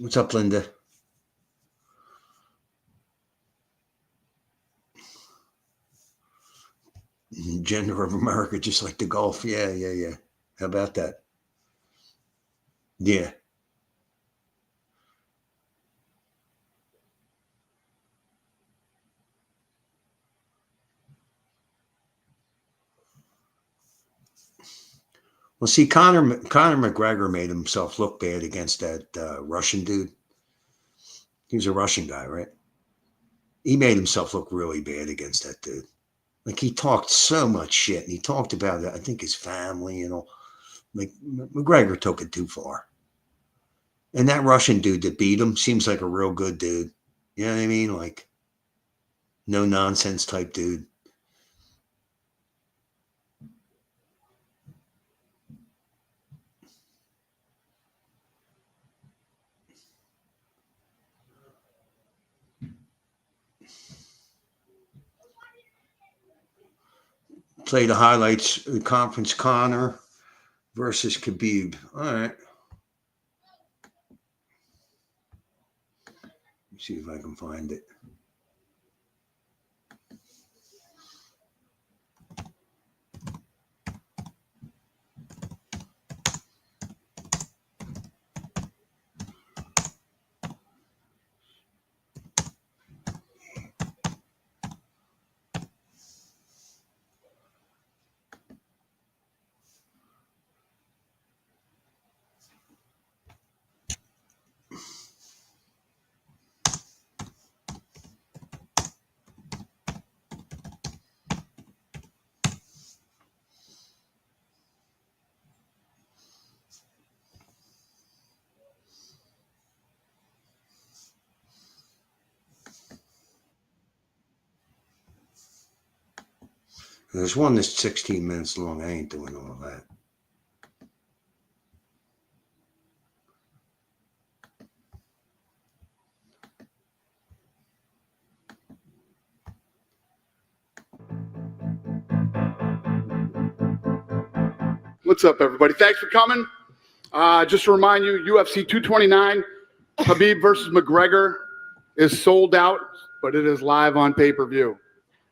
What's up, Linda? Gender of America, just like the Gulf. Yeah. How about that? Yeah. Well, see, Conor McGregor made himself look bad against that Russian dude. He was a Russian guy, right? He made himself look really bad against that dude. Like, he talked so much shit, and he talked about, I think, his family and all. Like, McGregor took it too far. And that Russian dude that beat him seems like a real good dude. You know what I mean? Like, no nonsense type dude. Play the highlights, conference Conor versus Khabib. All right. See if I can find it. There's one that's 16 minutes long. I ain't doing all that. What's up, everybody? Thanks for coming. Just to remind you, UFC 229, Khabib versus McGregor is sold out, but it is live on pay-per-view.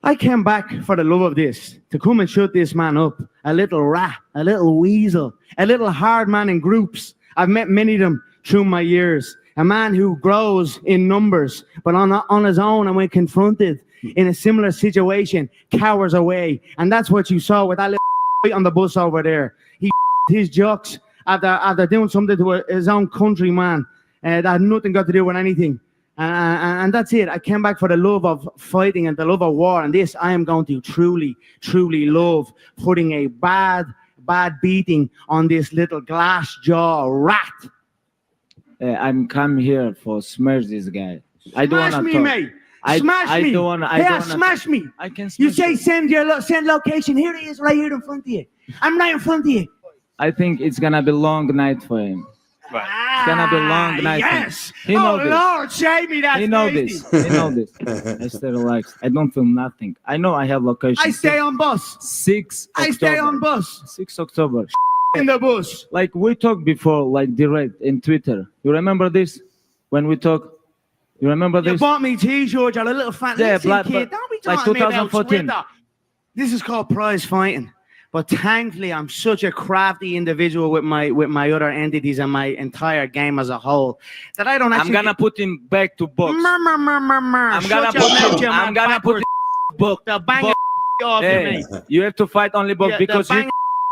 I came back for the love of this, to come and shut this man up. A little rat, a little weasel, a little hard man in groups. I've met many of them through my years. A man who grows in numbers, but on his own, and when confronted in a similar situation, cowers away. And that's what you saw with that little on the bus over there. He his jocks after doing something to his own countryman that had nothing got to do with anything. And that's it. I came back for the love of fighting and the love of war. And this, I am going to truly, truly love putting a bad beating on this little glass jaw rat. I'm come here for smash this guy. I don't Smash want to me, talk. mate. Smash me. Don't wanna, Yeah, smash me. I can You smash say you. send location. Here he is, right here in front of you. I'm right in front of you. I think it's gonna be long night for him. It's gonna be long night. Yes. For him. He know Oh this. Lord, save me. That's He know crazy. this. He know this. I stay relaxed. I don't feel nothing. I know I have location. I stay on bus. 6 October. I stay on bus. 6 October. In the bus. Like we talked before, like direct in Twitter. You remember this? When we talk, you remember You this? bought me T-shirt, you're a little fat. Yeah, Listen, black, kid, but don't be like talking to me about 2014. Twitter. This is called prize fighting. But thankfully, I'm such a crafty individual with my other entities and my entire game as a whole that I don't actually. I'm gonna put him back to box. I'm I'm gonna put him box. the bang box. off Hey, you, mate. you have to fight only box Yeah, because the you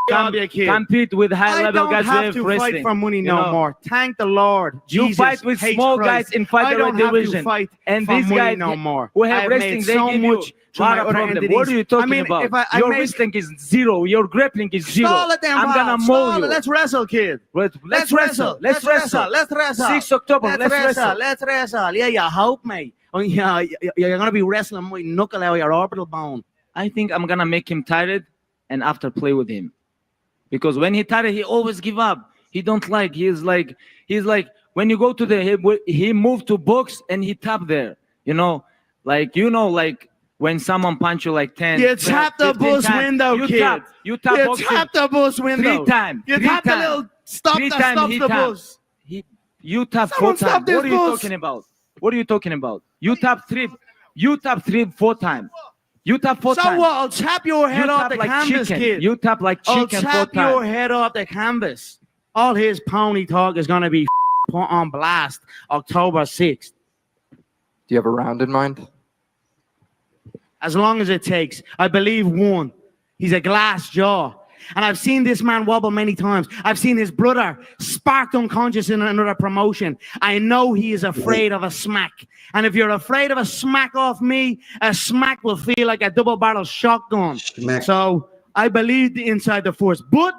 bang off you, kid. compete with I high-level don't guys have with to wrestling. fight for money you no know. more. Thank the Lord. You Jesus fight with hates small Christ. guys in I featherweight don't have division, to fight and for these money guys no more. who have I've wrestling, made they so give you much a to lot my of other problem. entities. What are you talking I mean, about? if I Your make- wrestling is zero. Your grappling is zero. Stall it then, I'm gonna Bob. mow Stall you. it. Let's wrestle, kid. Let's wrestle. Let's wrestle. Let's wrestle. 6 October. Let's wrestle. Let's wrestle. Yeah, you hope, mate. Oh, yeah, you're gonna be wrestling my knuckle out of your orbital bone. I think I'm gonna make him tired and after play with him, because when he tired, he always give up. He don't like. He's like when you go to he moved to box and he tap there. Like when someone punch you like 10. You tap the 15 bus times, window, you kid. Tap You boxing tap the bus window. 3 times. You tap the little stop Three that times stops he the tapped. bus. You tap 4 Someone stop times. this What are you bus. talking about? What are you talking about? You tap 3. You tap 3, 4 times. You tap 4 So times. what? I'll tap your head You off tap the like canvas, chicken. kid. You tap like I'll chicken 4 tap your times. head off the canvas. All his pony talk is gonna be put on blast October 6th. Do you have a round in mind? As long as it takes. I believe one. He's a glass jaw. And I've seen this man wobble many times. I've seen his brother sparked unconscious in another promotion. I know he is afraid of a smack. And if you're afraid of a smack off me, a smack will feel like a double-barrel shotgun. Smack. So I believe inside the force. But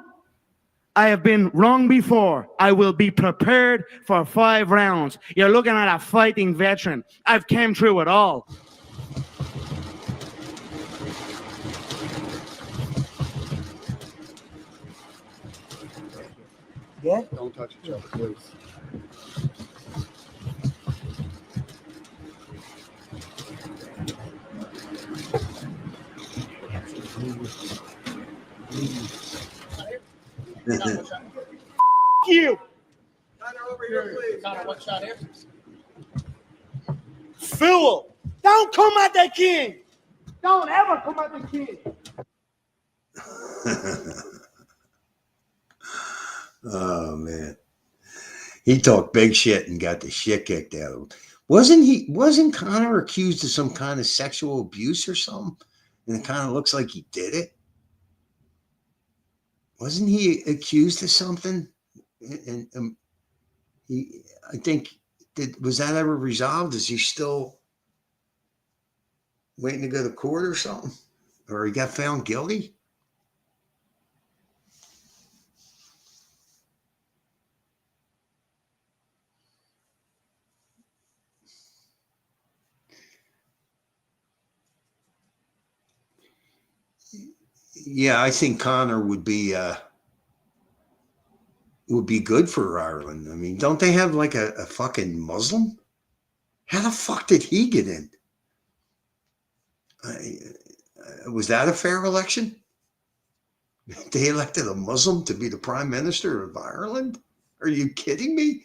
I have been wrong before. I will be prepared for 5 rounds. You're looking at a fighting veteran. I've came through it all. Don't touch each other, please. You. Connor, over here, please. Connor, one shot here. fool. Don't come at the king. Don't ever come at the king. Oh man, he talked big shit and got the shit kicked out of him. Wasn't Connor accused of some kind of sexual abuse or something? And it kind of looks like he did it. Wasn't he accused of something? And I think was that ever resolved? Is he still waiting to go to court or something? Or he got found guilty? Yeah, I think Connor would be good for Ireland. I mean, don't they have like a fucking Muslim? How the fuck did he get in? Was that a fair election? They elected a Muslim to be the prime minister of Ireland? Are you kidding me?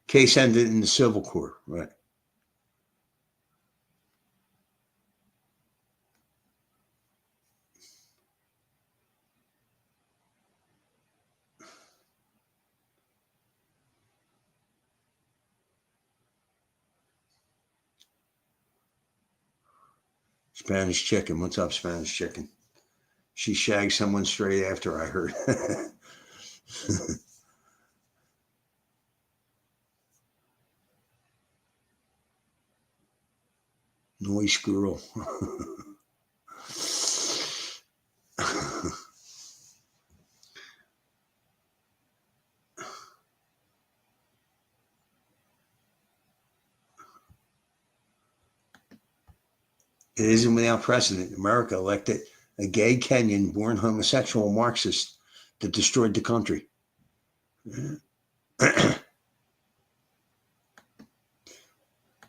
Case ended in the civil court, right? Spanish chicken. What's up, Spanish chicken? She shagged someone straight after, I heard. Noise girl. It isn't without precedent. America elected a gay Kenyan-born homosexual Marxist that destroyed the country.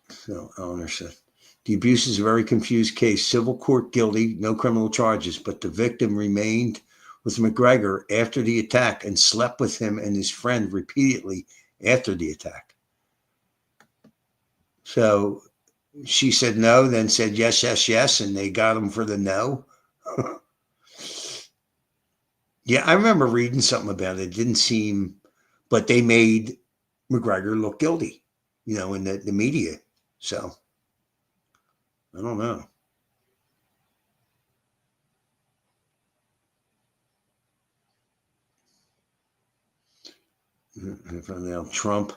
So, Eleanor said, the abuse is a very confused case. Civil court guilty, no criminal charges, but the victim remained with McGregor after the attack and slept with him and his friend repeatedly after the attack. So she said no, then said yes, yes, yes, and they got him for the no. Yeah, I remember reading something about it. It didn't seem, but they made McGregor look guilty, in the media. So, I don't know. Now Trump.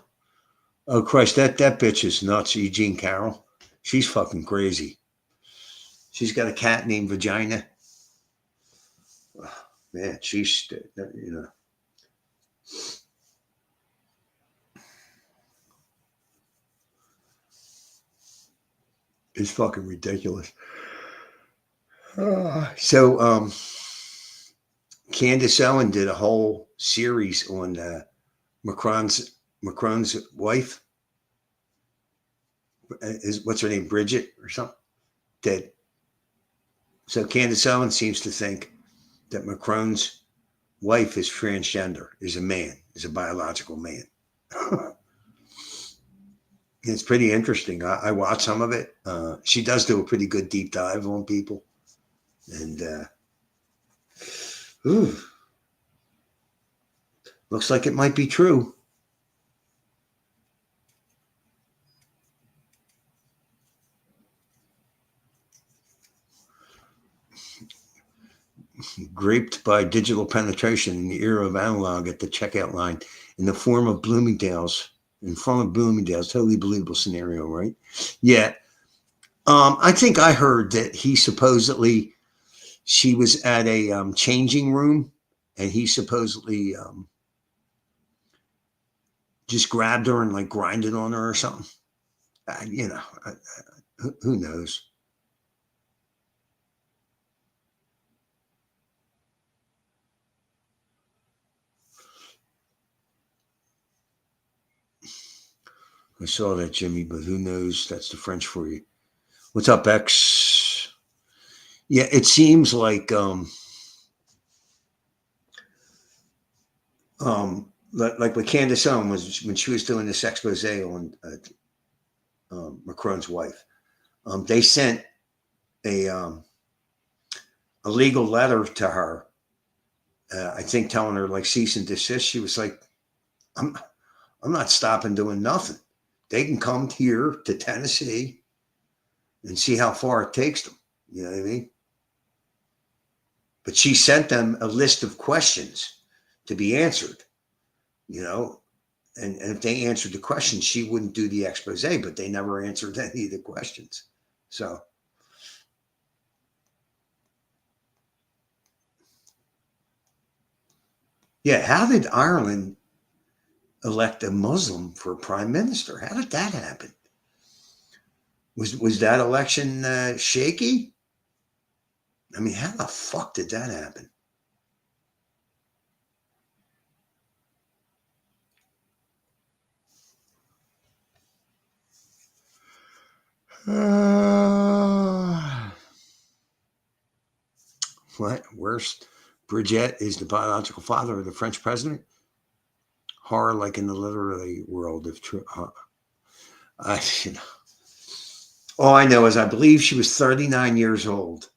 Oh Christ, that bitch is nuts. Eugene Carroll. She's fucking crazy. She's got a cat named Vagina. Oh, man, she's it's fucking ridiculous. So Candace Owen did a whole series on Macron's wife. What's her name? Bridget or something? So Candace Owen seems to think that Macron's wife is transgender, is a man, is a biological man. It's pretty interesting. I watch some of it. She does do a pretty good deep dive on people. And looks like it might be true. Graped by digital penetration in the era of analog at the checkout line in the form of Bloomingdale's, in front of Bloomingdale's. Totally believable scenario, right? Yeah. I think I heard that she was at a changing room and he supposedly just grabbed her and like grinded on her or something. Who knows? I saw that, Jimmy, but who knows? That's the French for you. What's up, X? Yeah, it seems like like with Candace Owen was when she was doing this expose on Macron's wife. They sent a legal letter to her, I think telling her like cease and desist. She was like, I'm not stopping doing nothing. They can come here to Tennessee and see how far it takes them. You know what I mean? But she sent them a list of questions to be answered, you know, and if they answered the questions, she wouldn't do the expose, but they never answered any of the questions. So, yeah, how did Ireland elect a Muslim for prime minister? How did that happen? Was that election shaky? I mean, how the fuck did that happen? What? Worst? Brigitte is the biological father of the French president? Horror like in the literary world of true. You know. All I know is I believe she was 39 years old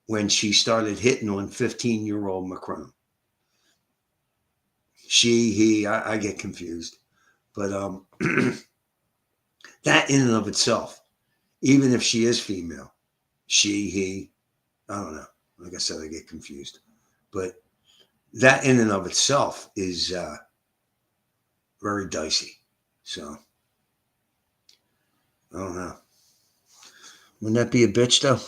when she started hitting on 15-year-old Macron. She, he, I get confused. But that in and of itself, even if she is female, she, he, I don't know. Like I said, I get confused. But that in and of itself is very dicey. So, I don't know. Wouldn't that be a bitch, though?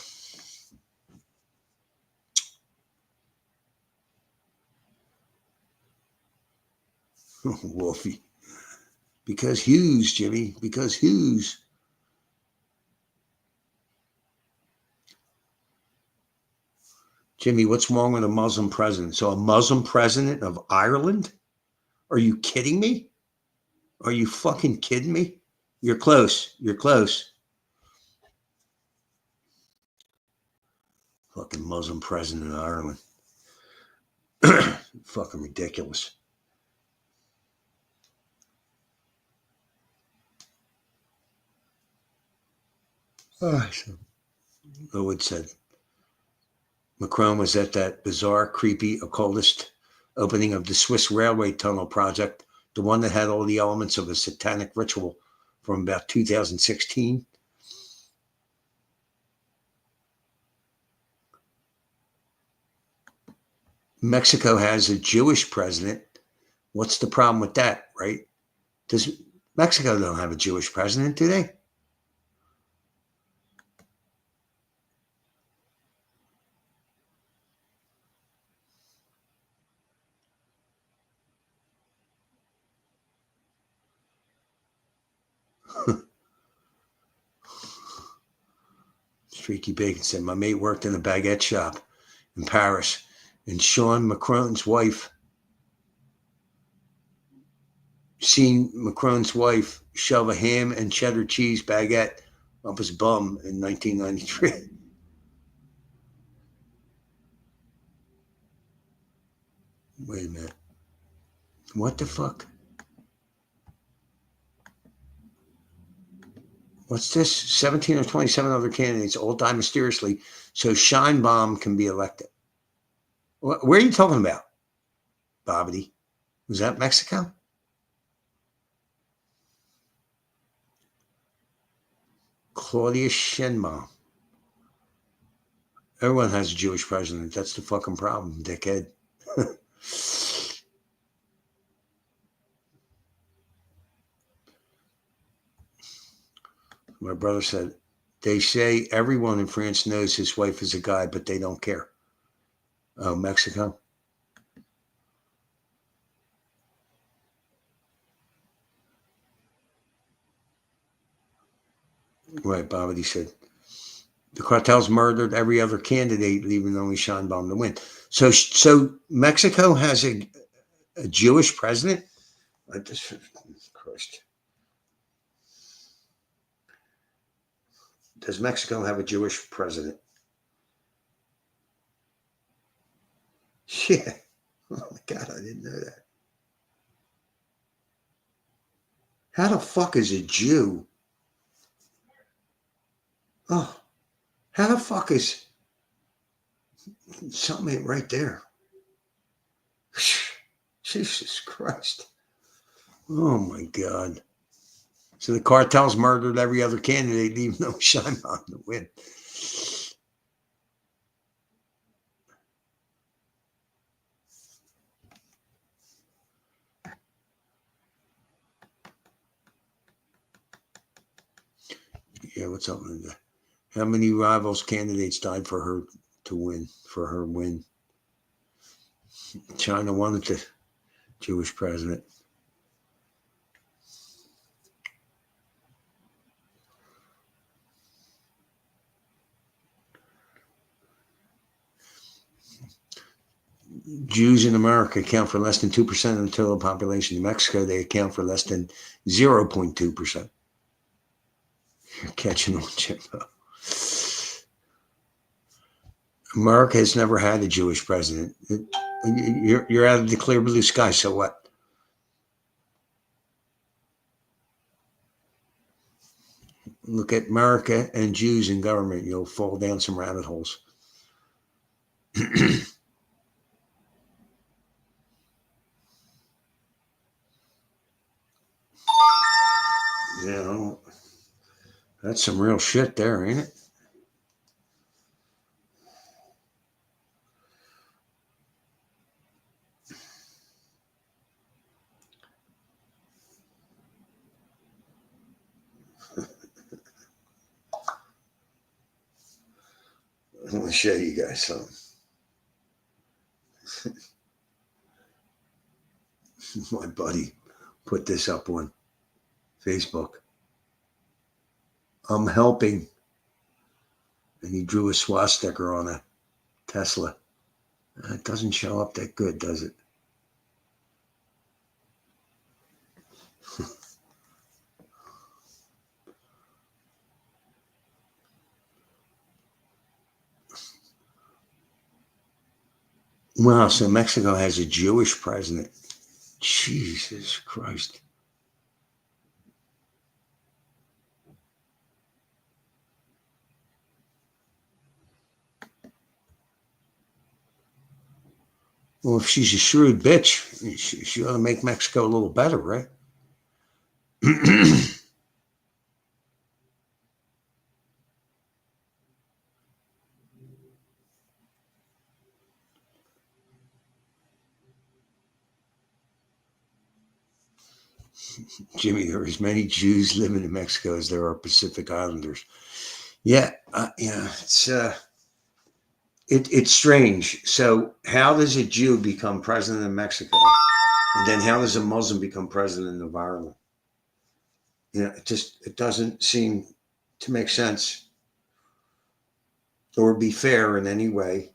Wolfie. Because Hughes, Jimmy. Because Hughes. Jimmy, what's wrong with a Muslim president? So a Muslim president of Ireland? Are you kidding me? Are you fucking kidding me? You're close. You're close. Fucking Muslim president of Ireland. Fucking ridiculous. Lowwood said Macron was at that bizarre, creepy, occultist opening of the Swiss railway tunnel project, the one that had all the elements of a satanic ritual from about 2016. Mexico has a Jewish president. What's the problem with that, right? Does Mexico don't have a Jewish president, do they? Streaky Bacon said, my mate worked in a baguette shop in Paris, and Sean Macron's wife seen Macron's wife shove a ham and cheddar cheese baguette up his bum in 1993. Wait a minute. What the fuck? What's this? 17 or 27 other candidates all die mysteriously so Scheinbaum can be elected. Where are you talking about, Bobbity? Was that Mexico? Claudia Sheinbaum. Everyone has a Jewish president. That's the fucking problem, dickhead. My brother said, they say everyone in France knows his wife is a guy, but they don't care. Oh, Mexico? Right, Bobbity said, the cartels murdered every other candidate, leaving only Scheinbaum to win. So Mexico has a Jewish president? Christ. Does Mexico have a Jewish president? Yeah. Oh my God, I didn't know that. How the fuck is a Jew Oh, how the fuck is something right there? Jesus Christ. Oh my God. So the cartel's murdered every other candidate, even though Sheinbaum to win. Yeah, what's up, Linda? How many rivals candidates died for her to win, for her win? China wanted the Jewish president. Jews in America account for less than 2% of the total population. In Mexico, they account for less than 0.2%. You're catching on, Jimbo. America has never had a Jewish president. You're out of the clear blue sky, so what? Look at America and Jews in government. You'll fall down some rabbit holes. Yeah, that's some real shit there, ain't it? I'm going to show you guys something. My buddy put this up on Facebook. I'm helping. And he drew a swastika on a Tesla. It doesn't show up that good, does it? Wow, so Mexico has a Jewish president. Jesus Christ. Well, if she's a shrewd bitch, she ought to make Mexico a little better, right? Jimmy, there are as many Jews living in Mexico as there are Pacific Islanders. Yeah, it's strange. So how does a Jew become president of Mexico? And then how does a Muslim become president of Ireland? It doesn't seem to make sense or be fair in any way.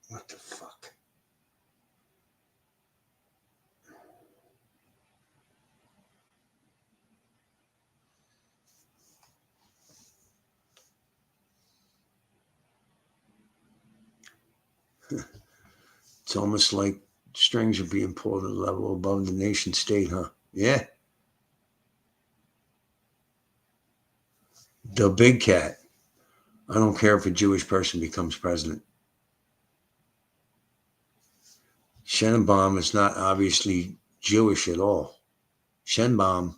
What the fuck? It's almost like strings are being pulled at a level above the nation state, huh? Yeah. The big cat. I don't care if a Jewish person becomes president. Sheinbaum is not obviously Jewish at all. Sheinbaum.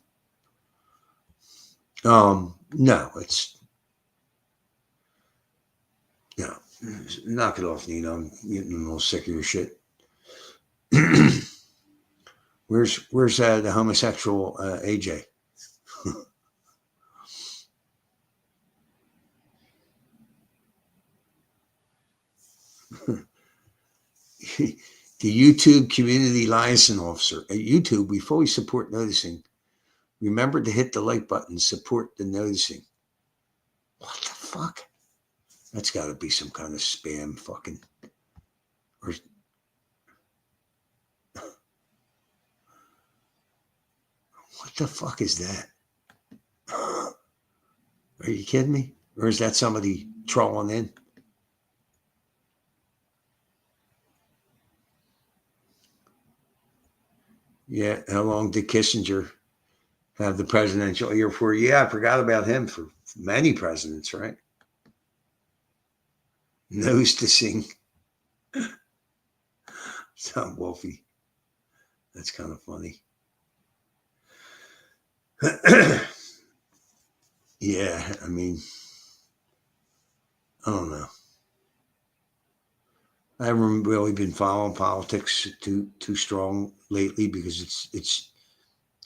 No, it's no. Knock it off, Nino. I'm getting a little sick of your shit. Where's the homosexual AJ? The YouTube community liaison officer. At YouTube, we fully support noticing. Remember to hit the like button, support the noticing. What the fuck? That's got to be some kind of spam fucking. Or what the fuck is that? Are you kidding me? Or is that somebody trolling in? Yeah. How long did Kissinger have the presidential ear for? Yeah, I forgot about him for many presidents, right? Nose to sing. Sound Wolfie. That's kind of funny. Yeah, I mean, I don't know. I haven't really been following politics too strong lately because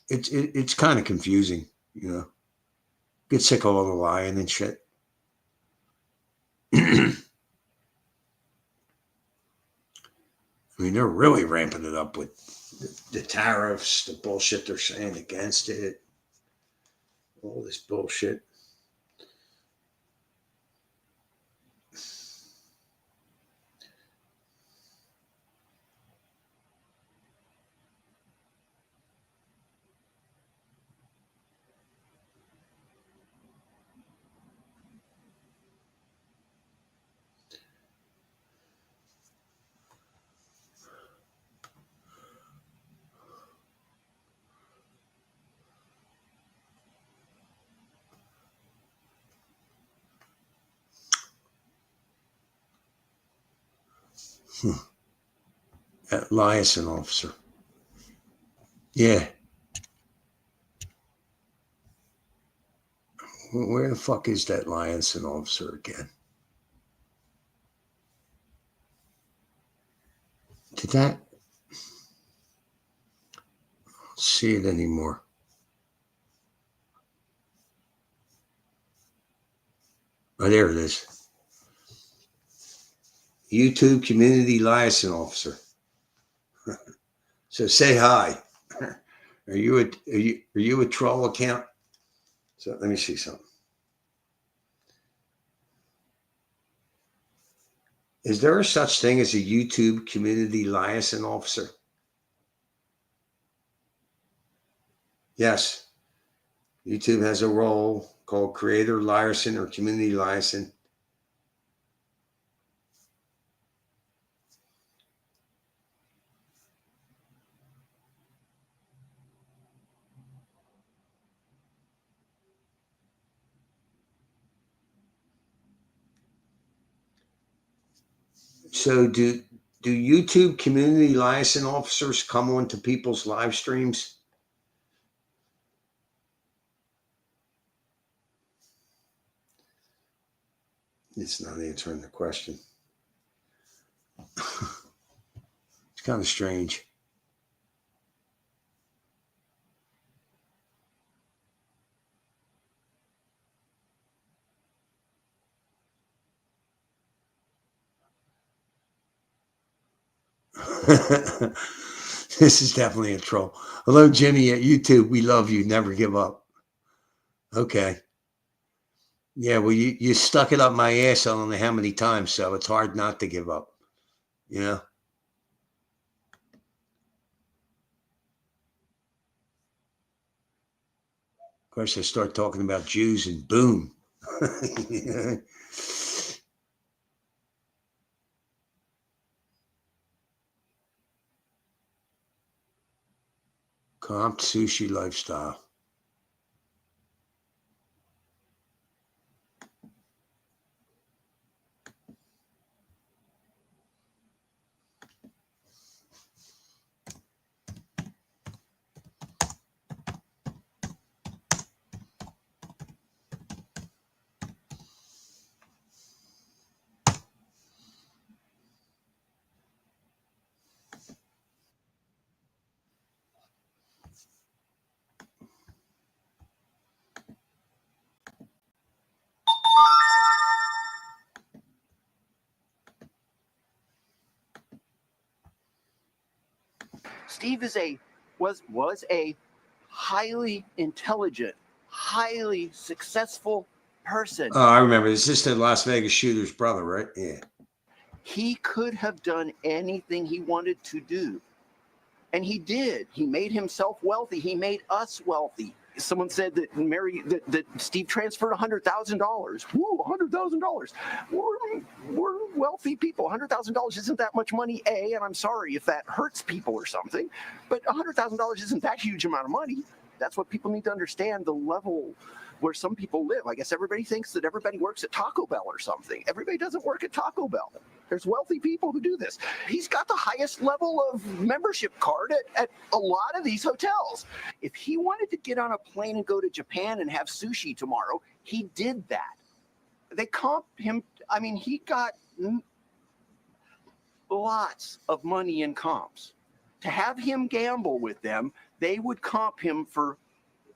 it's kind of confusing, you know. Get sick of all the lying and shit. I mean, they're really ramping it up with the tariffs, the bullshit they're saying against it, all this bullshit. That liaison officer. Yeah. Where the fuck is that liaison officer again? Did that? I don't see it anymore. Oh, there it is. YouTube Community Liaison Officer. So say hi. Are you a troll account? So let me see something. Is there a such thing as a YouTube Community Liaison Officer? Yes. YouTube has a role called Creator Liaison or Community Liaison. So do YouTube Community Liaison Officers come onto people's live streams? It's not answering the question. It's kind of strange. This is definitely a troll. Hello, Jimmy at YouTube. We love you. Never give up. Okay. Yeah, well, you stuck it up my ass I don't know how many times, so it's hard not to give up. You know? Of course, I start talking about Jews and boom. Comp sushi lifestyle. Steve was a highly intelligent, highly successful person. Oh, I remember. It's just the Las Vegas shooter's brother, right? Yeah. He could have done anything he wanted to do. And he did. He made himself wealthy. He made us wealthy. Someone said that Steve transferred $100,000. Woo, $100,000. We're wealthy people. $100,000 isn't that much money, A, and I'm sorry if that hurts people or something, but $100,000 isn't that huge amount of money. That's what people need to understand, the level where some people live. I guess everybody thinks that everybody works at Taco Bell or something. Everybody doesn't work at Taco Bell. There's wealthy people who do this. He's got the highest level of membership card at a lot of these hotels. If he wanted to get on a plane and go to Japan and have sushi tomorrow, he did that. They comped him. I mean, he got lots of money in comps. To have him gamble with them, they would comp him for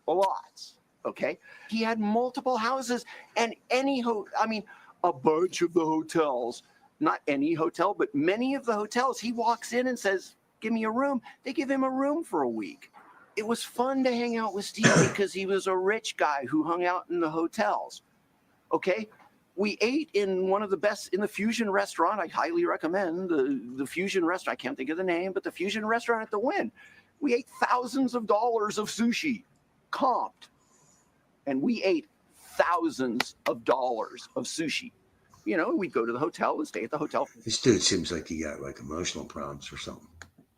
lots. Okay, he had multiple houses, and a bunch of the hotels, not any hotel, but many of the hotels, he walks in and says, give me a room. They give him a room for a week. It was fun to hang out with Steve because he was a rich guy who hung out in the hotels. Okay, we ate in one of the best, in the Fusion restaurant. I highly recommend the Fusion restaurant. I can't think of the name, but the Fusion restaurant at the Wynn. We ate thousands of dollars of sushi, comped. And we ate thousands of dollars of sushi. You know, we'd go to the hotel and stay at the hotel. This dude seems like he got like emotional problems or something.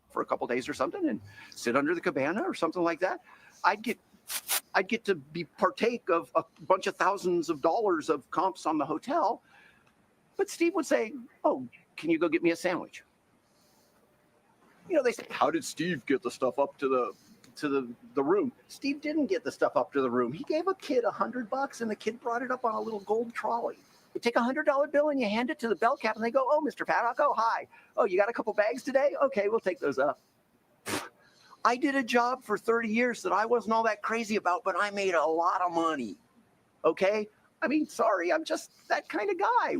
For a couple days or something, and sit under the cabana or something like that. I'd get to partake of a bunch of thousands of dollars of comps on the hotel. But Steve would say, oh, can you go get me a sandwich? You know, they say, how did Steve get the stuff up to the room? Steve didn't get the stuff up to the room. He gave a kid $100 and the kid brought it up on a little gold trolley. You take a $100 bill and you hand it to the bell cap and they go, oh, Mr. Paddock, oh, hi. Oh, you got a couple bags today? Okay, we'll take those up. I did a job for 30 years that I wasn't all that crazy about, but I made a lot of money. Okay? I mean, sorry, I'm just that kind of guy.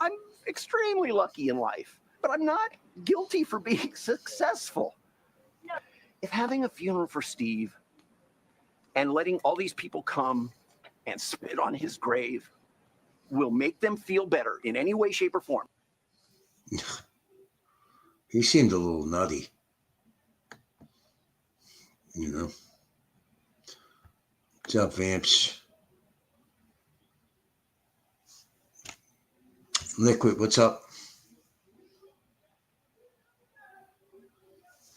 I'm extremely lucky in life, but I'm not guilty for being successful. If having a funeral for Steve and letting all these people come and spit on his grave will make them feel better in any way, shape, or form. He seemed a little nutty. You know. What's up, Vamps? Liquid, what's up?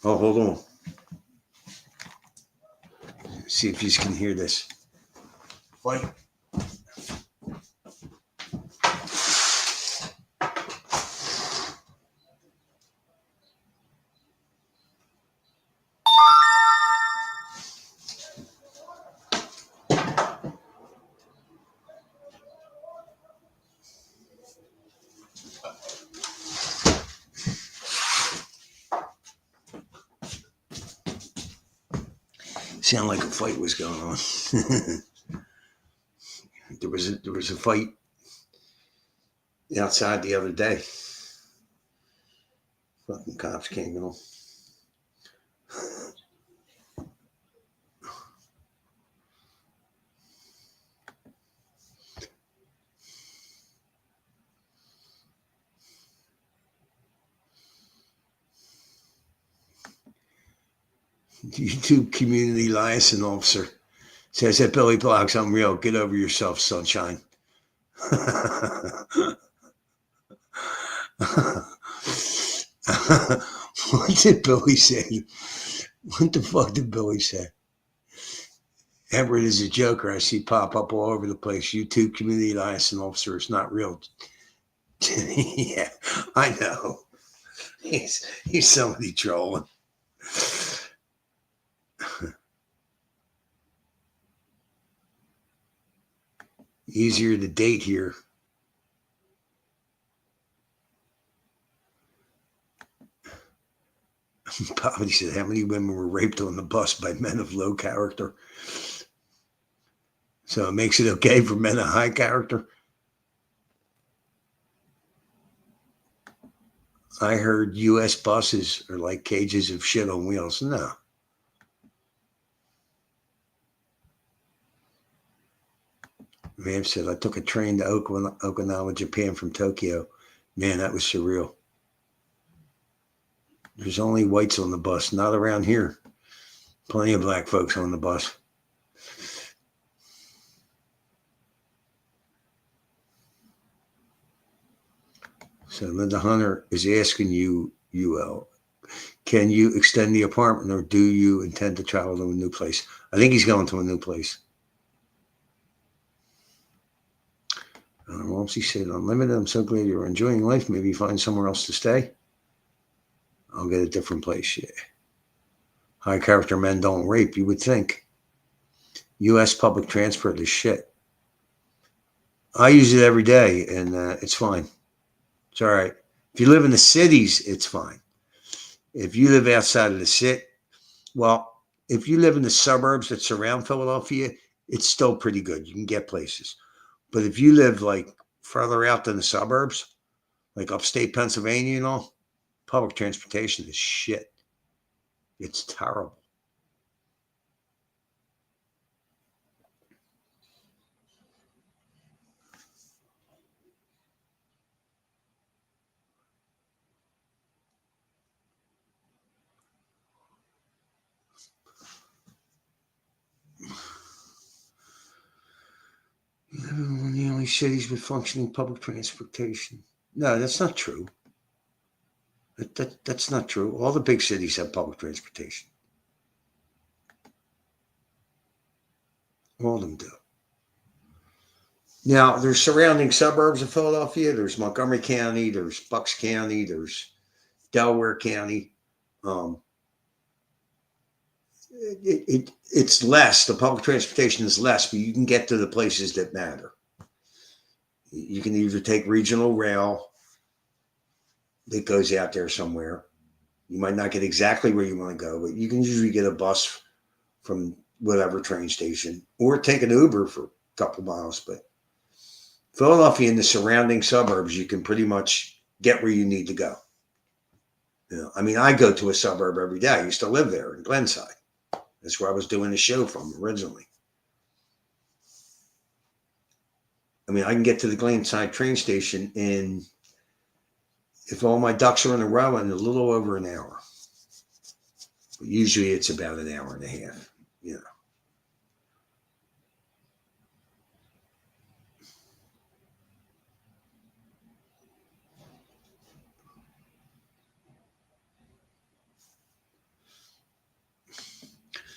Oh, hold on. See if you can hear this. Fight. Sound like a fight was going on. There was a fight outside the other day. Fucking cops came in. YouTube community liaison officer says that Billy Block's unreal. Get over yourself, sunshine. What did Billy say? What the fuck did Billy say? Everett is a joker. I see pop up all over the place. YouTube community liaison officer is not real. Yeah, I know. He's somebody trolling. Easier to date here. Poverty said, how many women were raped on the bus by men of low character? So it makes it okay for men of high character? I heard U.S. buses are like cages of shit on wheels. No. Vamp said, I took a train to Okinawa, Japan from Tokyo. Man, that was surreal. There's only whites on the bus, not around here. Plenty of black folks on the bus. So Linda Hunter is asking you, UL, can you extend the apartment or do you intend to travel to a new place? I think he's going to a new place. Ramsey said, Unlimited, I'm so glad you're enjoying life. Maybe find somewhere else to stay. I'll get a different place. Yeah. High character men don't rape, you would think. U.S. public transport is shit. I use it every day, and it's fine. It's all right. If you live in the cities, it's fine. If you live outside of the city, well, if you live in the suburbs that surround Philadelphia, it's still pretty good. You can get places. But if you live like further out than the suburbs, like upstate Pennsylvania and all, public transportation is shit. It's terrible. One of the only cities with functioning public transportation. No, that's not true. That's not true. All the big cities have public transportation. All of them do. Now, there's surrounding suburbs of Philadelphia. There's Montgomery County. There's Bucks County. There's Delaware County. It's less. The public transportation is less, but you can get to the places that matter. You can either take regional rail that goes out there somewhere. You might not get exactly where you want to go, but you can usually get a bus from whatever train station or take an Uber for a couple miles. But Philadelphia and the surrounding suburbs, you can pretty much get where you need to go. You know, I mean, I go to a suburb every day. I used to live there in Glenside. That's where I was doing the show from originally. I mean, I can get to the Glenside train station in, if all my ducks are in a row, in a little over an hour. But usually it's about an hour and a half, you know.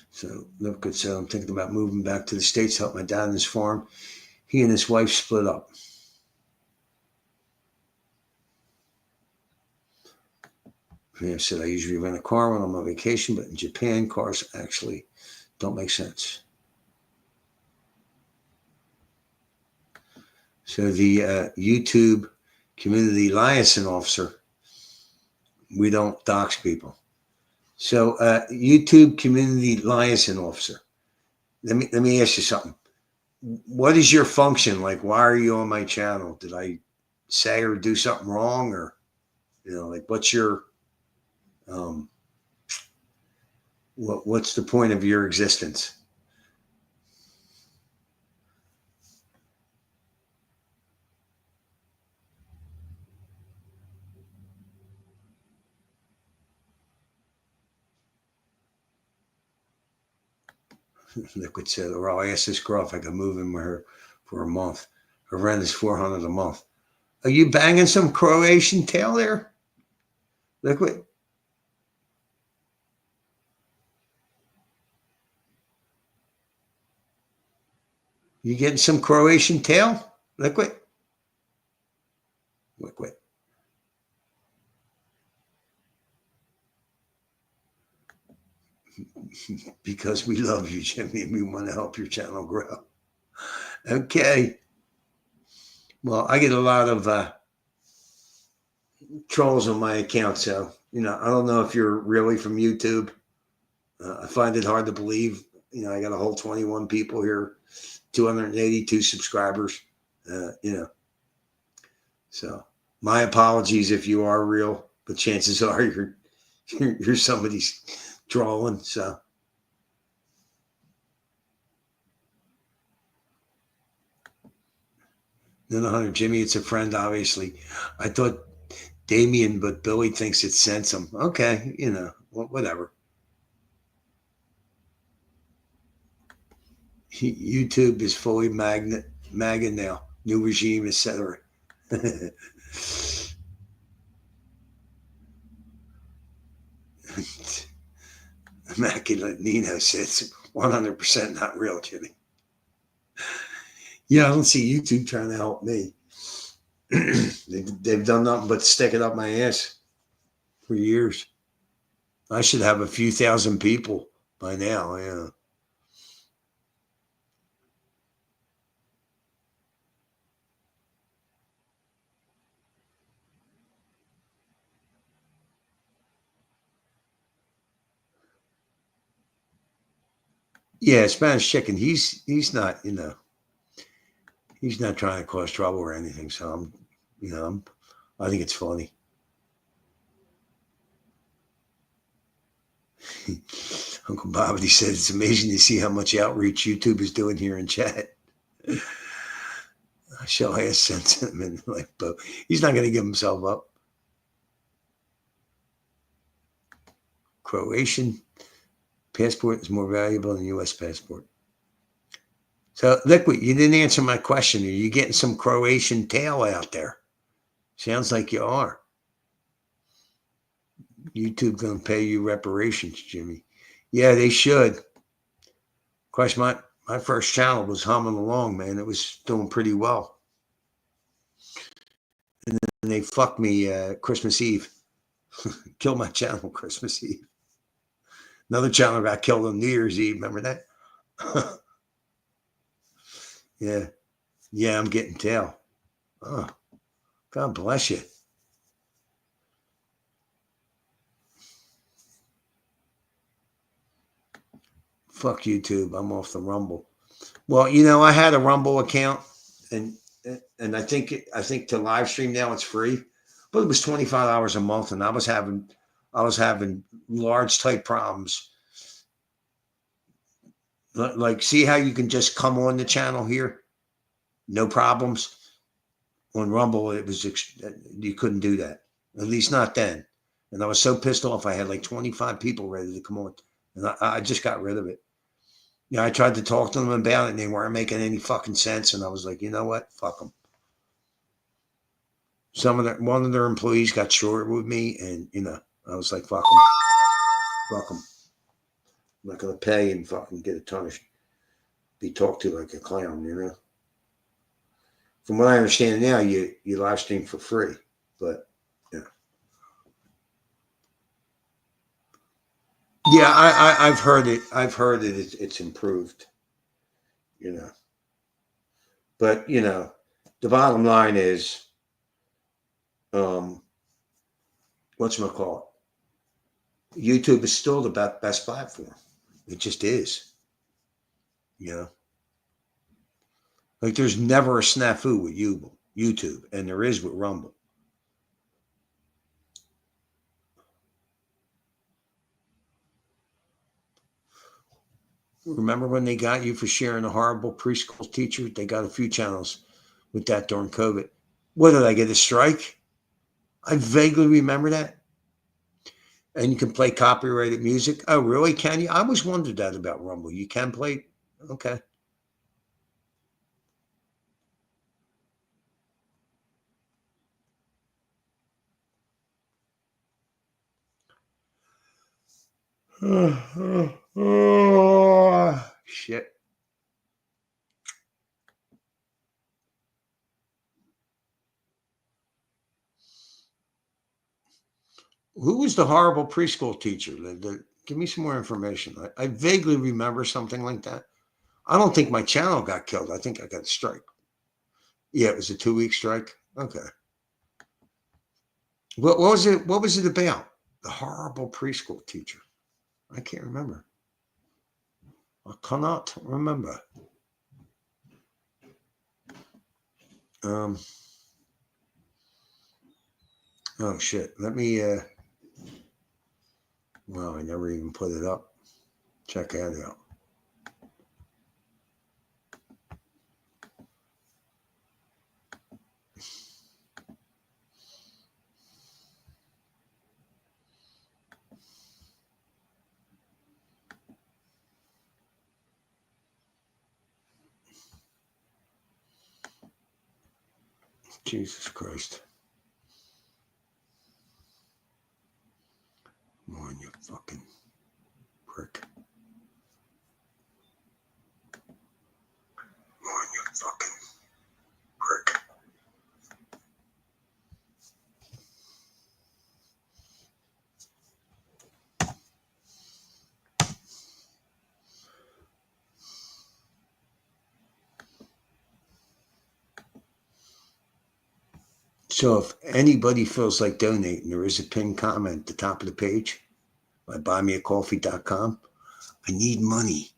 So look, good. So I'm thinking about moving back to the States to help my dad on his farm. He and his wife split up. I said I usually rent a car when I'm on vacation, but in Japan, cars actually don't make sense. So the YouTube community liaison officer, we don't dox people. So YouTube community liaison officer, let me ask you something. What is your function? Like, why are you on my channel? Did I say or do something wrong, or like what's your what's the point of your existence? Liquid said, or I'll ask this girl if I can move in with her for a month. Her rent is $400 a month. Are you banging some Croatian tail there, Liquid? You getting some Croatian tail, Liquid? Liquid. Because we love you, Jimmy, and we want to help your channel grow. Okay. Well, I get a lot of trolls on my account, so I don't know if you're really from YouTube. I find it hard to believe. I got a whole 21 people here, 282 subscribers. So my apologies if you are real, but chances are you're somebody's trolling. So. No, 100, Jimmy, it's a friend, obviously. I thought Damien, but Billy thinks it sent him. Okay, whatever. YouTube is fully MAGA now. New regime, etc. Immaculate Nino says 100% not real, Jimmy. Yeah, I don't see YouTube trying to help me. They've done nothing but stick it up my ass for years. I should have a few thousand people by now. Yeah. Yeah, Spanish Chicken. He's not, he's not trying to cause trouble or anything. So I think it's funny. Uncle Bobbity said it's amazing to see how much outreach YouTube is doing here in chat. I shall ask sentiment like, but he's not going to give himself up. Croatian passport is more valuable than U.S. passport. So, Liquid, you didn't answer my question. Are you getting some Croatian tail out there? Sounds like you are. YouTube going to pay you reparations, Jimmy. Yeah, they should. Of course, my first channel was humming along, man. It was doing pretty well. And then they fucked me Christmas Eve. Killed my channel Christmas Eve. Another channel got killed on New Year's Eve. Remember that? Yeah. Yeah, I'm getting tail. Oh, God bless you. Fuck YouTube. I'm off the Rumble. Well, I had a Rumble account, and I think to live stream now it's free, but it was $25 a month, and I was having large type problems. Like, see how you can just come on the channel here, no problems. On Rumble, you couldn't do that, at least not then. And I was so pissed off. I had like 25 people ready to come on, and I just got rid of it. I tried to talk to them about it, and they weren't making any fucking sense. And I was like, you know what? Fuck them. One of their employees got short with me, and I was like, fuck them. Fuck them. I'm not gonna pay and fucking get a ton of be talked to like a clown, From what I understand now, you live stream for free, but yeah, I've heard it. It's improved, But the bottom line is, whatchamacallit? YouTube is still the best platform. It just is, Like there's never a snafu with YouTube, and there is with Rumble. Remember when they got you for sharing a horrible preschool teacher? They got a few channels with that during COVID. What, did I get a strike? I vaguely remember that. And you can play copyrighted music. Oh, really? Can you? I always wondered that about Rumble. You can play? Okay. Shit. Who was the horrible preschool teacher? Give me some more information. I vaguely remember something like that. I don't think my channel got killed. I think I got a strike. Yeah, it was a 2-week strike. Okay. What was it? What was it about? The horrible preschool teacher. I can't remember. I cannot remember. Oh shit. Let me well, I never even put it up. Check that out. Jesus Christ. Come on, you fucking Fucking prick. So if anybody feels like donating, there is a pinned comment at the top of the page by buymeacoffee.com. I need money.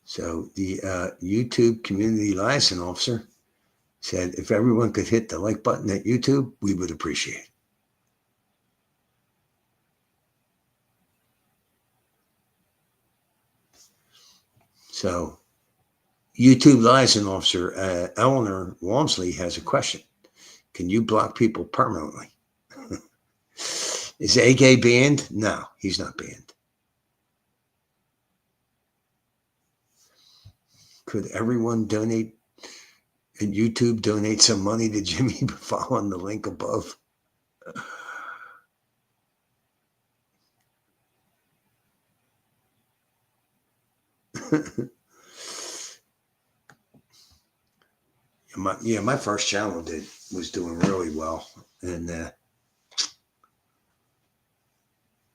So the YouTube community liaison officer said if everyone could hit the like button at YouTube, we would appreciate it. So YouTube liaison officer Eleanor Walmsley has a question. Can you block people permanently? Is AJ banned? No, he's not banned. Could everyone donate and YouTube donate some money to Jimmy by following the link above? My first channel was doing really well, and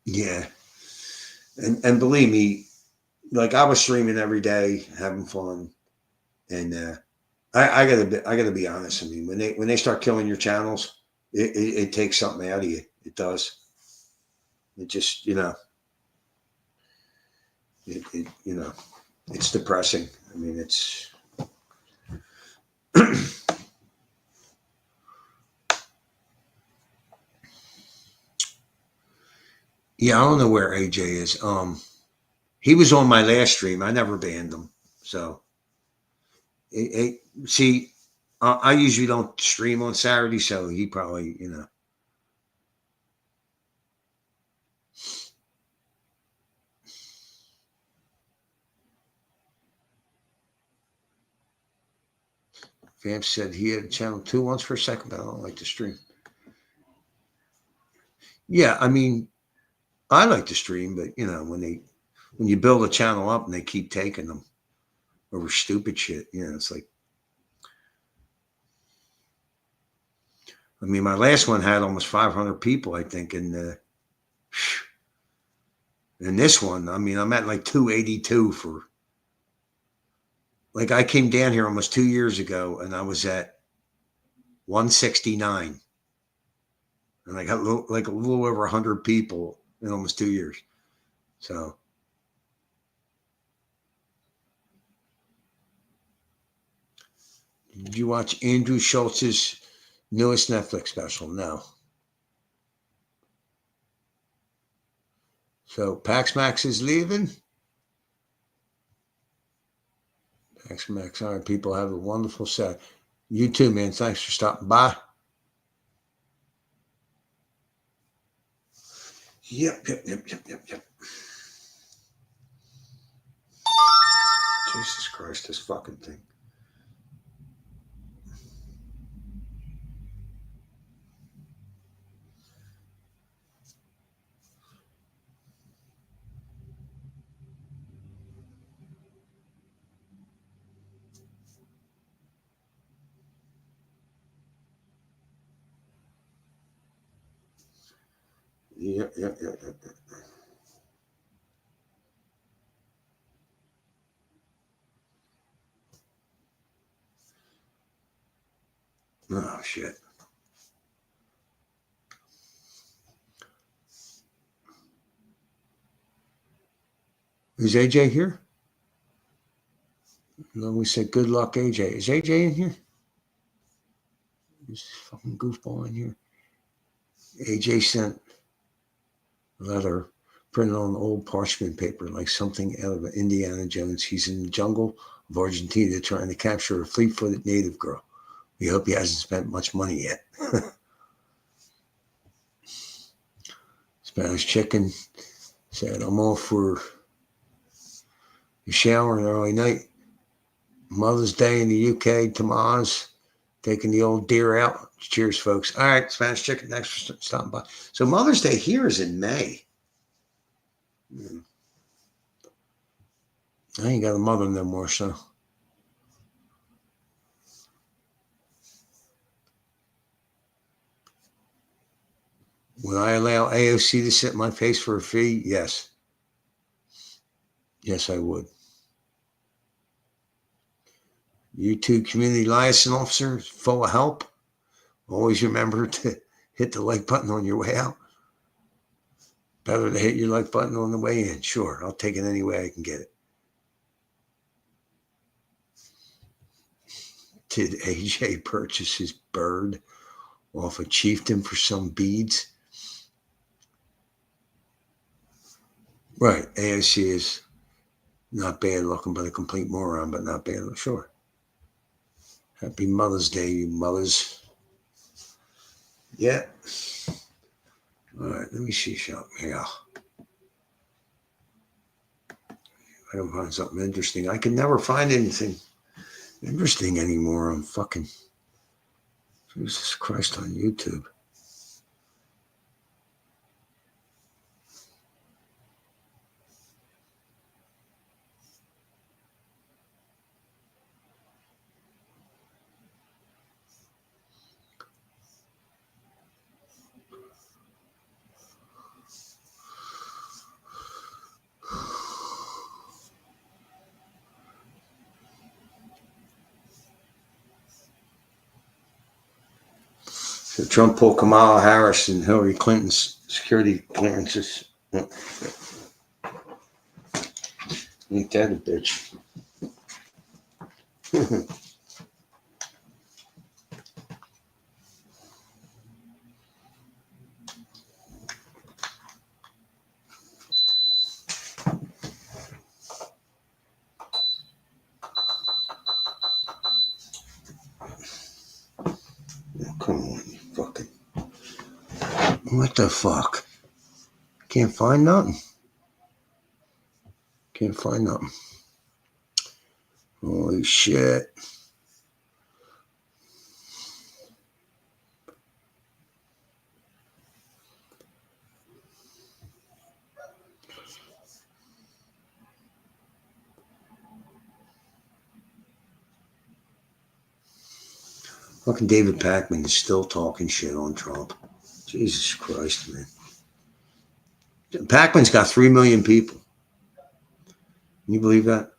yeah, and believe me, like I was streaming every day, having fun, and I gotta be honest. I mean, when they start killing your channels, it takes something out of you. It does. It just it's depressing. I mean, it's. Yeah, I don't know where AJ is. He was on my last stream. I never banned him. So, see, I usually don't stream on Saturday, so he probably, Vamp said he had channel 2 once for a second, but I don't like to stream. Yeah, I mean, I like to stream, but when you build a channel up and they keep taking them over stupid shit, it's like, I mean, my last one had almost 500 people, I think, and this one, I mean, I'm at like 282 for, like, I came down here almost 2 years ago and I was at 169, and I got like a little over 100 people in almost 2 years. So, did you watch Andrew Schultz's newest Netflix special? No. So Pax Max is leaving. Pax Max, all right, people have a wonderful set. You too, man. Thanks for stopping by. Yep. Jesus Christ, this fucking thing. Yep. Oh, shit. Is AJ here? No, we said good luck, AJ. Is AJ in here? This fucking goofball in here. AJ sent a letter printed on old parchment paper like something out of Indiana Jones. He's in the jungle of Argentina trying to capture a fleet-footed native girl. We hope he hasn't spent much money yet. Spanish Chicken said, I'm off for a shower and early night. Mother's Day in the UK, Tomás, taking the old deer out. Cheers, folks. All right, Spanish Chicken, thanks for stopping by. So Mother's Day here is in May. I ain't got a mother no more, so. Would I allow AOC to sit in my face for a fee? Yes. Yes, I would. You two community liaison officers full of help. Always remember to hit the like button on your way out. Better to hit your like button on the way in. Sure, I'll take it any way I can get it. Did AJ purchase his bird off a chieftain for some beads? Right. AOC is not bad looking, but a complete moron, but not bad. Sure. Happy Mother's Day, you mothers. Yeah. All right, let me see something here. I can find something interesting. I can never find anything interesting anymore on fucking Jesus Christ on YouTube. So Trump pulled Kamala Harris and Hillary Clinton's security clearances. Ain't that a bitch? Come on, you fucking. What the fuck? Can't find nothing. Can't find nothing. Holy shit. Fucking David Pakman is still talking shit on Trump. Jesus Christ, man. Pakman's got 3 million people. Can you believe that?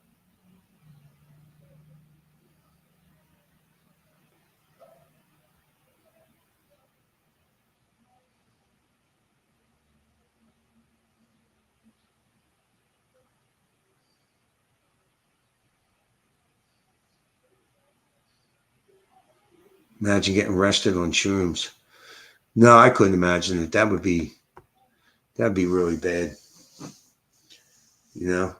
Imagine getting arrested on shrooms. No, I couldn't imagine it. That'd be really bad. You know?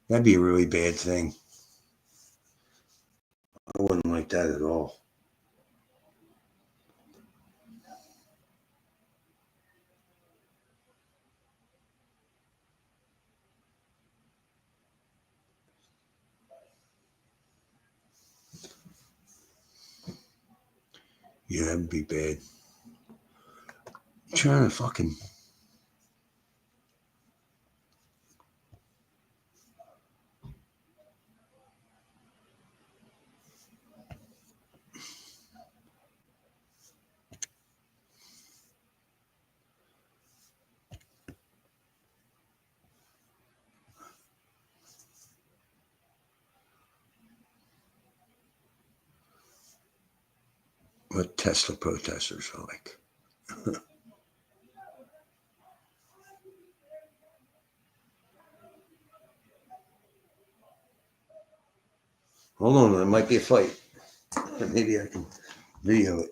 That'd be a really bad thing. I wouldn't like that at all. Yeah, that'd be bad. I'm trying to fucking. What Tesla protesters are like. Hold on, there might be a fight. Maybe I can video it.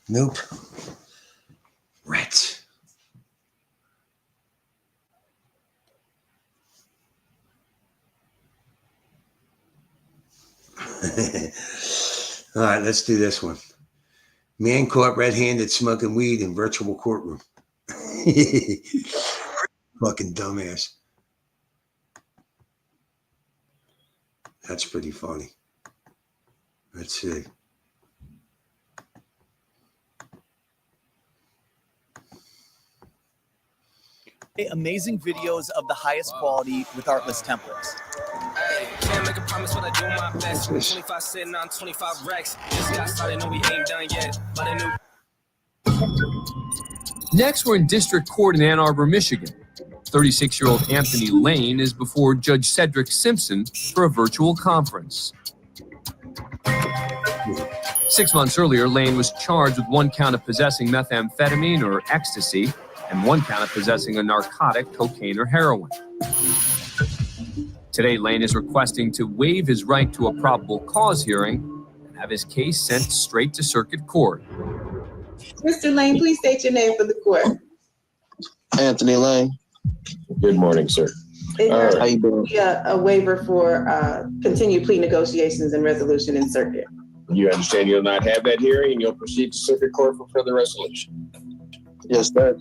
Nope. Rats. All right, let's do this one. Man caught red-handed smoking weed in virtual courtroom. Fucking dumbass. That's pretty funny. Let's see. Amazing videos of the highest quality with artless templates. Can't make a promise when I do my best. 25 sitting on 25 racks. Just got started, no, we ain't done yet. But I knew. Next, we're in district court in Ann Arbor, Michigan. 36-year-old Anthony Lane is before Judge Cedric Simpson for a virtual conference. 6 months earlier, Lane was charged with 1 count of possessing methamphetamine or ecstasy and 1 count of possessing a narcotic, cocaine, or heroin. Today, Lane is requesting to waive his right to a probable cause hearing and have his case sent straight to circuit court. Mr. Lane, please state your name for the court. Anthony Lane. Good morning, sir. How you doing? A waiver for continued plea negotiations and resolution in circuit. You understand you'll not have that hearing and you'll proceed to circuit court for further resolution? Yes, sir.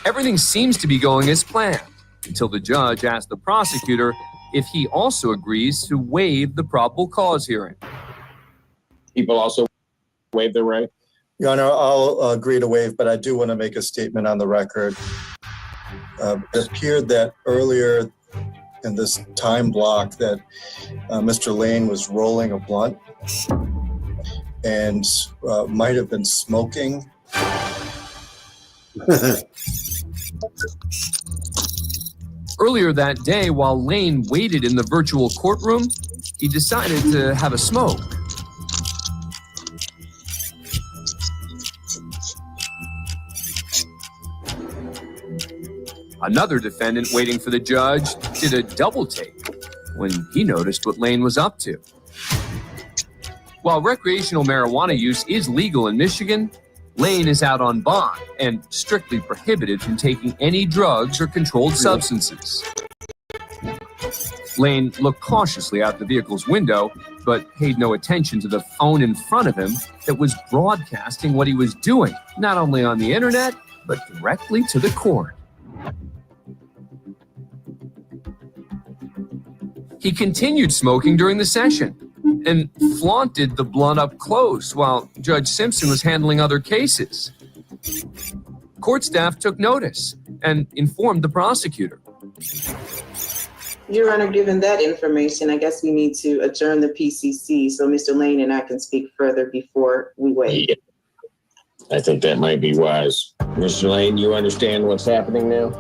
Everything seems to be going as planned until the judge asked the prosecutor if he also agrees to waive the probable cause hearing. People also waive their right? Your Honor, I'll agree to waive, but I do want to make a statement on the record. It appeared that earlier in this time block that Mr. Lane was rolling a blunt and might have been smoking. Earlier that day, while Lane waited in the virtual courtroom, he decided to have a smoke. Another defendant waiting for the judge did a double take when he noticed what Lane was up to. While recreational marijuana use is legal in Michigan, Lane is out on bond and strictly prohibited from taking any drugs or controlled substances. Lane looked cautiously out the vehicle's window, but paid no attention to the phone in front of him that was broadcasting what he was doing, not only on the internet, but directly to the court. He continued smoking during the session and flaunted the blunt up close while Judge Simpson was handling other cases. Court staff took notice and informed the prosecutor. Your Honor, given that information, I guess we need to adjourn the PCC so Mr. Lane and I can speak further before we wait. Yeah. I think that might be wise. Mr. Lane, you understand what's happening now?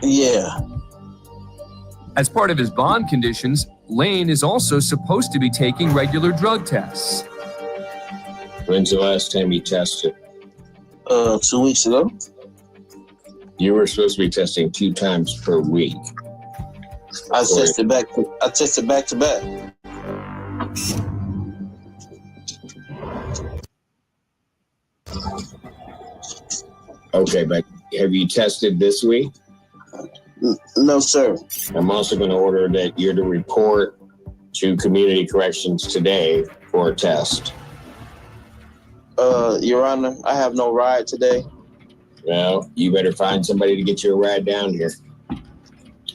Yeah. As part of his bond conditions, Lane is also supposed to be taking regular drug tests. When's the last time you tested? 2 weeks ago. You were supposed to be testing 2 times per week. I tested back to back. Okay, but have you tested this week? No, sir. I'm also going to order that you're to report to community corrections today for a test. Your Honor, I have no ride today. Well, you better find somebody to get you a ride down here.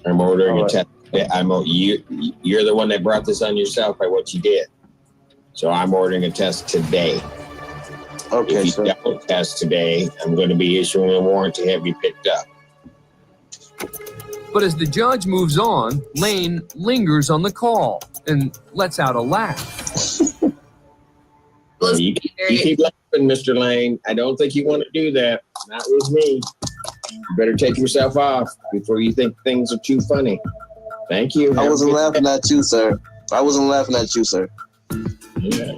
I'm ordering a test. You're the one that brought this on yourself by what you did. So I'm ordering a test today. Okay, if you sir. don't test today, I'm going to be issuing a warrant to have you picked up. But as the judge moves on, Lane lingers on the call and lets out a laugh. Well, you keep laughing, Mr. Lane. I don't think you want to do that. Not with me. You better take yourself off before you think things are too funny. Thank you. I wasn't laughing at you, sir. Yeah.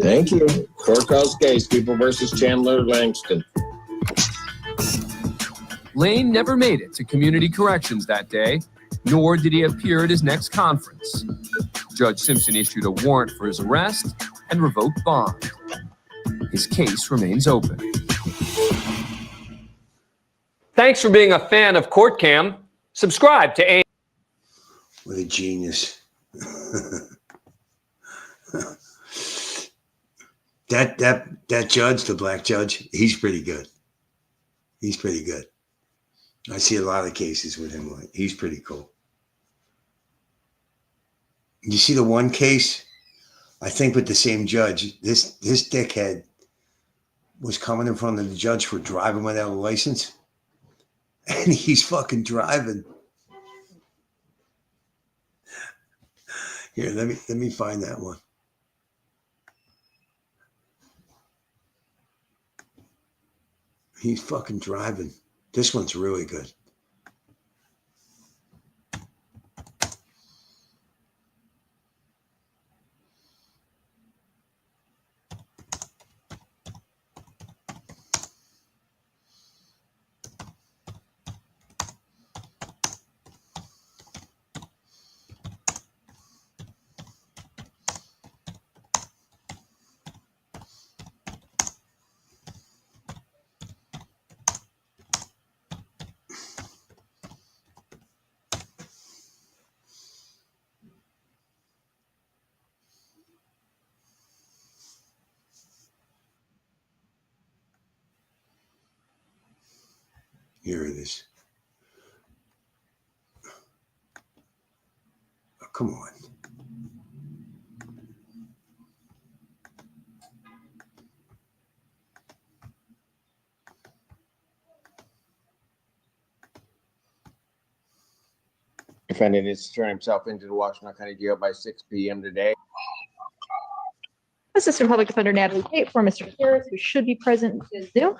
Thank you. Court calls case, People versus Chandler Langston. Lane never made it to community corrections that day, nor did he appear at his next conference. Judge Simpson issued a warrant for his arrest and revoked bond. His case remains open. Thanks for being a fan of Court Cam. Subscribe to What a genius. That judge, the black judge, he's pretty good. He's pretty good. I see a lot of cases with him. Like, he's pretty cool. You see the one case, I think with the same judge, this dickhead was coming in front of the judge for driving without a license. And he's fucking driving. Here, let me find that one. He's fucking driving. This one's really good. Here it is. Oh, come on. Defendant is to turn himself into the Washington County Jail by 6 p.m. today. Assistant Public Defender Natalie Tate for Mr. Harris, who should be present in Zoom.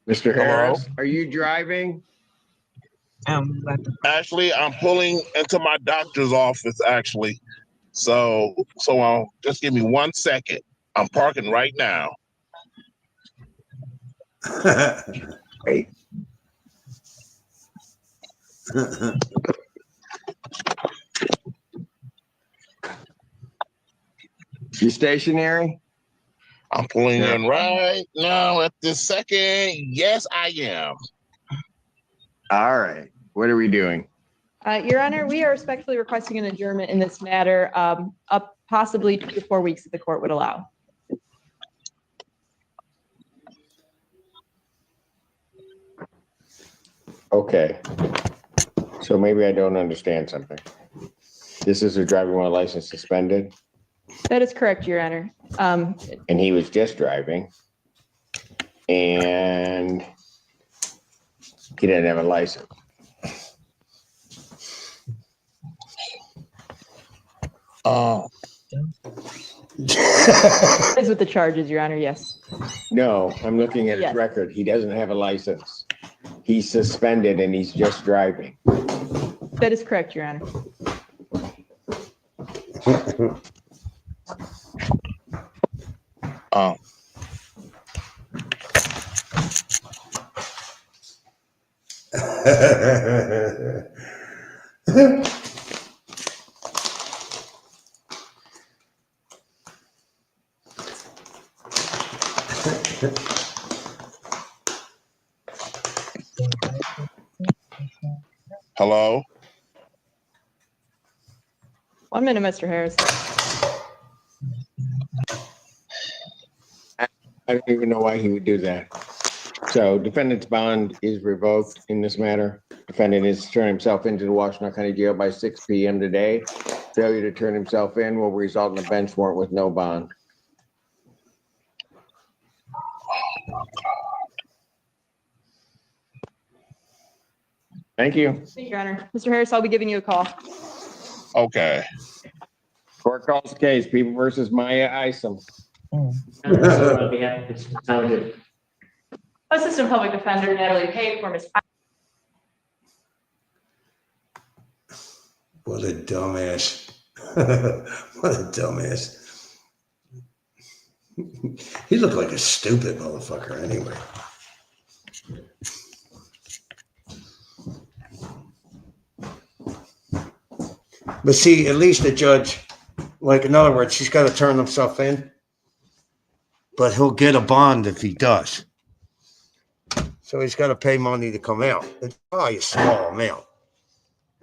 Mr. Harris, are you driving? Actually, I'm pulling into my doctor's office, actually. So just give me 1 second. I'm parking right now. Great. You stationary? I'm pulling in right now at this second. Yes, I am. All right. What are we doing? Your Honor, we are respectfully requesting an adjournment in this matter, up possibly 2 to 4 weeks if the court would allow. Okay. So maybe I don't understand something. This is a driving while license suspended? That is correct, Your Honor. And he was just driving. And he didn't have a license. That is with the charges, Your Honor, yes. No, I'm looking at his Yes. record. He doesn't have a license. He's suspended and he's just driving. That is correct, Your Honor. Hello? 1 minute, Mr. Harris. I don't even know why he would do that. So defendant's bond is revoked in this matter. Defendant is to turn himself into the Washington County Jail by 6 p.m. today. Failure to turn himself in will result in a bench warrant with no bond. Thank you. Thank you, Your Honor. Mr. Harris, I'll be giving you a call. Okay. Court calls the case, People versus Maya Isom. Assistant Public Defender Natalie Tate for Ms. What a dumbass. What a dumbass. He looked like a stupid motherfucker anyway. But see, at least the judge, like in other words, he's got to turn himself in, but he'll get a bond if he does. So he's got to pay money to come out. It's probably a small amount.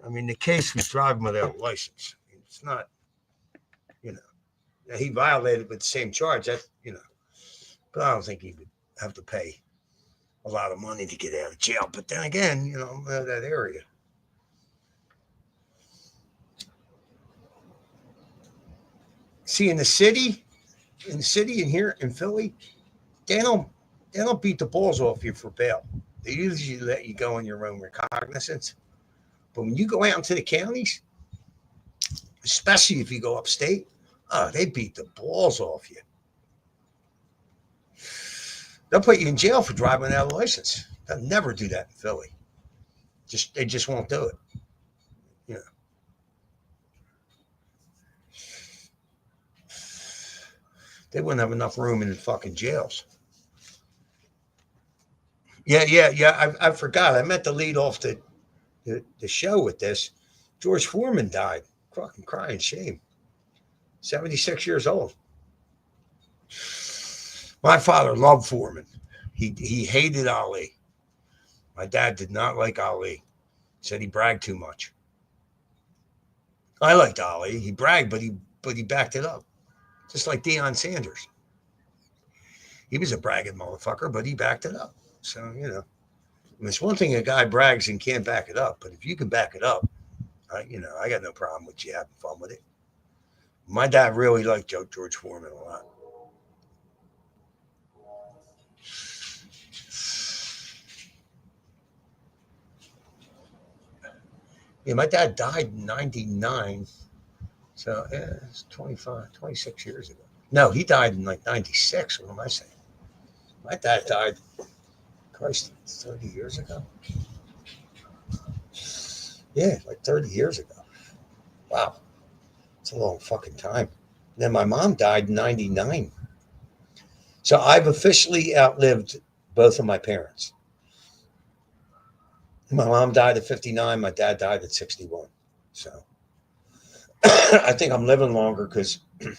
I mean, the case was driving without a license. It's not you know. Now, he violated with the same charge. That, you know, but I don't think he would have to pay a lot of money to get out of jail. But then again, you know, that area. See, in the city and here in Philly, they don't beat the balls off you for bail. They usually let you go on your own recognizance. But when you go out into the counties, especially if you go upstate, they beat the balls off you. They'll put you in jail for driving without a license. They'll never do that in Philly. They just won't do it. You know. They wouldn't have enough room in the fucking jails. Yeah. I forgot. I meant to lead off the show with this. George Foreman died. Fucking crying shame. 76 years old. My father loved Foreman. He hated Ali. My dad did not like Ali. Said he bragged too much. I liked Ali. He bragged, but he backed it up. Just like Deion Sanders. He was a bragging motherfucker, but he backed it up. So, you know, it's one thing a guy brags and can't back it up, but if you can back it up, I got no problem with you having fun with it. My dad really liked George Foreman a lot. Yeah, my dad died in 99. So, yeah, it's 26 years ago. No, he died in like 96. What am I saying? My dad died, Christ, 30 years ago. Yeah, like 30 years ago. Wow. It's a long fucking time. And then my mom died in 99. So I've officially outlived both of my parents. My mom died at 59. My dad died at 61. So I think I'm living longer because, and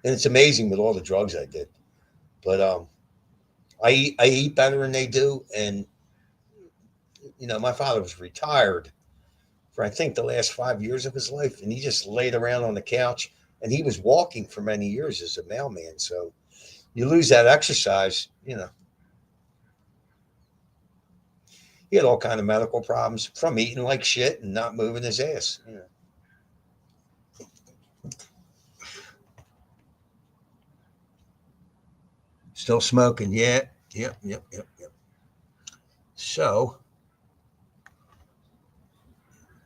it's amazing with all the drugs I did. But I eat better than they do. And, you know, my father was retired for, I think, the last 5 years of his life. And he just laid around on the couch. And he was walking for many years as a mailman. So you lose that exercise, you know. He had all kinds of medical problems from eating like shit and not moving his ass. You know. Still smoking, yeah. Yep. So,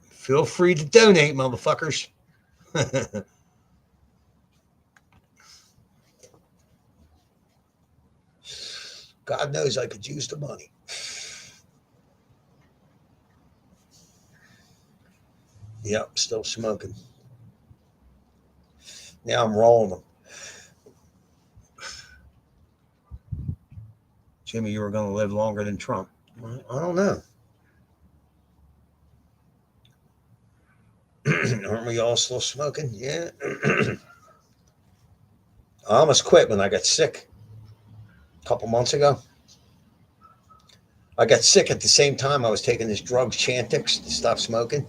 feel free to donate, motherfuckers. God knows I could use the money. Yep, still smoking. Now I'm rolling them. Jimmy, you were going to live longer than Trump. I don't know. Aren't we all still smoking? Yeah. I almost quit when I got sick a couple months ago. I got sick at the same time I was taking this drug Chantix to stop smoking.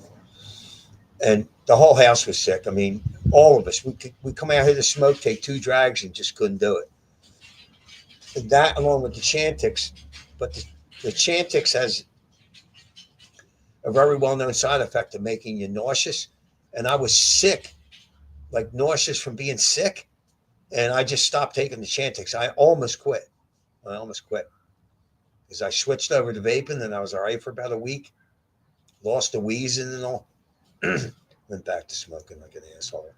And the whole house was sick. I mean, all of us. We come out here to smoke, take 2 drags, and just couldn't do it. And that, along with the Chantix, but the Chantix has a very well-known side effect of making you nauseous. And I was sick, like nauseous from being sick. And I just stopped taking the Chantix. I almost quit. Because I switched over to vaping, and I was all right for about a week. Lost the wheezing and all. Went back to smoking like an asshole.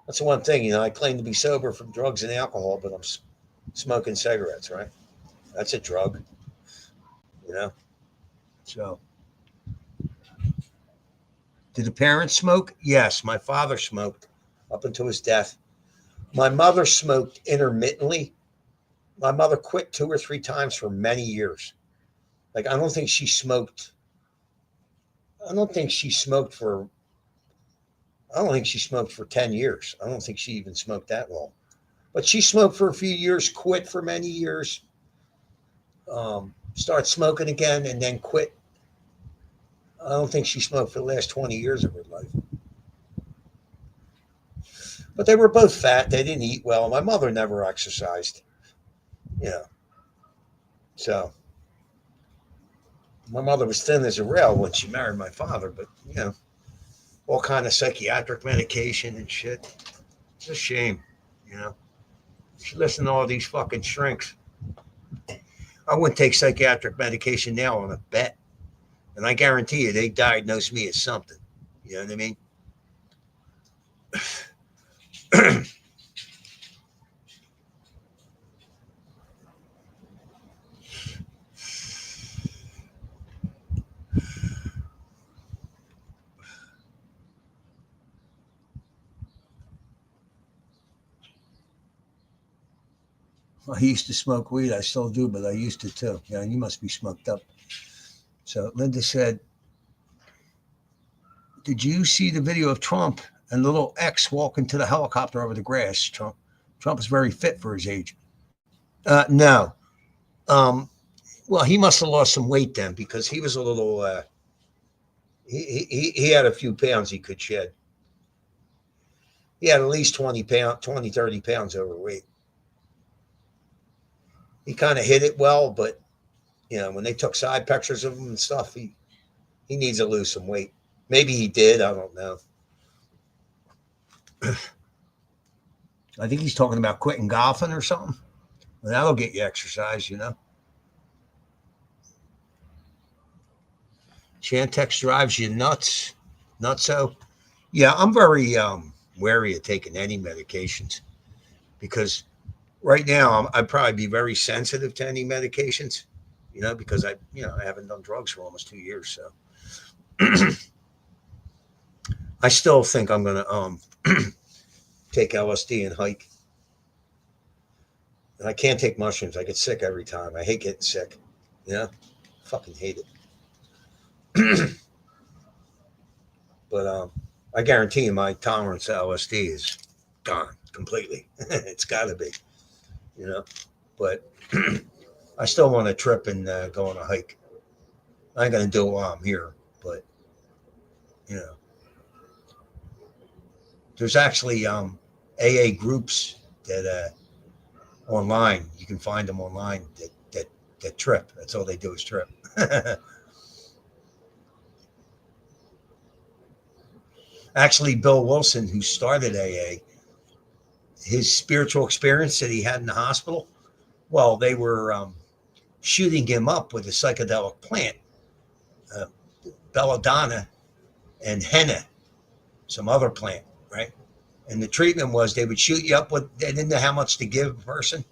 That's the one thing, you know, I claim to be sober from drugs and alcohol, but I'm smoking cigarettes, right? That's a drug, you know? So, did the parents smoke? Yes, my father smoked up until his death. My mother smoked intermittently. My mother quit 2 or 3 times for many years. Like, I don't think she smoked for 10 years. I don't think she even smoked that long. But she smoked for a few years, quit for many years, started smoking again, and then quit I don't think she smoked for the last 20 years of her life. But they were both fat. They didn't eat well. My mother never exercised. Yeah. So my mother was thin as a rail when she married my father, but all kind of psychiatric medication and shit. It's a shame, She listened to all these fucking shrinks. I wouldn't take psychiatric medication now on a bet. And I guarantee you they diagnose me as something. You know what I mean? I used to smoke weed. I still do, but I used to too. Yeah, you must be smoked up. So Linda said, did you see the video of Trump and little X walking to the helicopter over the grass? Trump is very fit for his age. No. Well, he must have lost some weight then because he was a little, he had a few pounds he could shed. He had at least 30 pounds overweight. He kind of hit it well, but when they took side pictures of him and stuff, he needs to lose some weight. Maybe he did. I don't know. I think he's talking about quitting golfing or something. Well, that'll get you exercise, Chantix drives you nuts. Nutso. Yeah, I'm very wary of taking any medications because right now I'd probably be very sensitive to any medications, because I haven't done drugs for almost 2 years. So I still think I'm going to take LSD and hike. And I can't take mushrooms. I get sick every time. I hate getting sick. Fucking hate it. But I guarantee you my tolerance to LSD is gone completely. It's got to be, But I still want to trip and go on a hike. I ain't going to do it while I'm here, but, There's actually AA groups that online. You can find them online that trip. That's all they do is trip. Actually, Bill Wilson, who started AA, his spiritual experience that he had in the hospital, well, they were shooting him up with a psychedelic plant, belladonna and henna, some other plant, right? And the treatment was they would shoot you up with, they didn't know how much to give a person.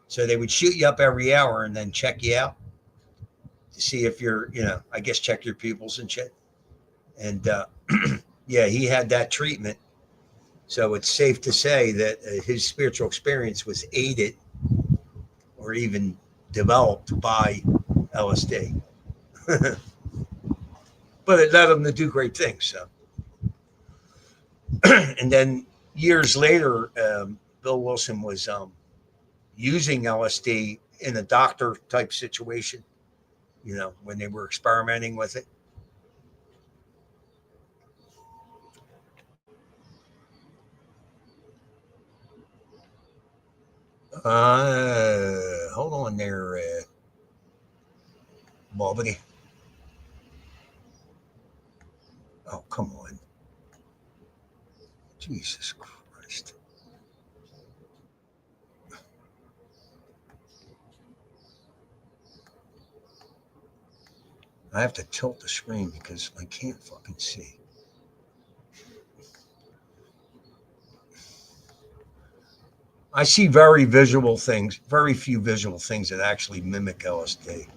So they would shoot you up every hour and then check you out to see if you're, I guess check your pupils and shit. And yeah, he had that treatment. So it's safe to say that his spiritual experience was aided or even developed by LSD. But it led him to do great things. So, and then years later, Bill Wilson was using LSD in a doctor type situation, when they were experimenting with it. Hold on there, Bobbity. Oh, come on. Jesus Christ. I have to tilt the screen because I can't fucking see. I see very visual things, very few visual things that actually mimic LSD.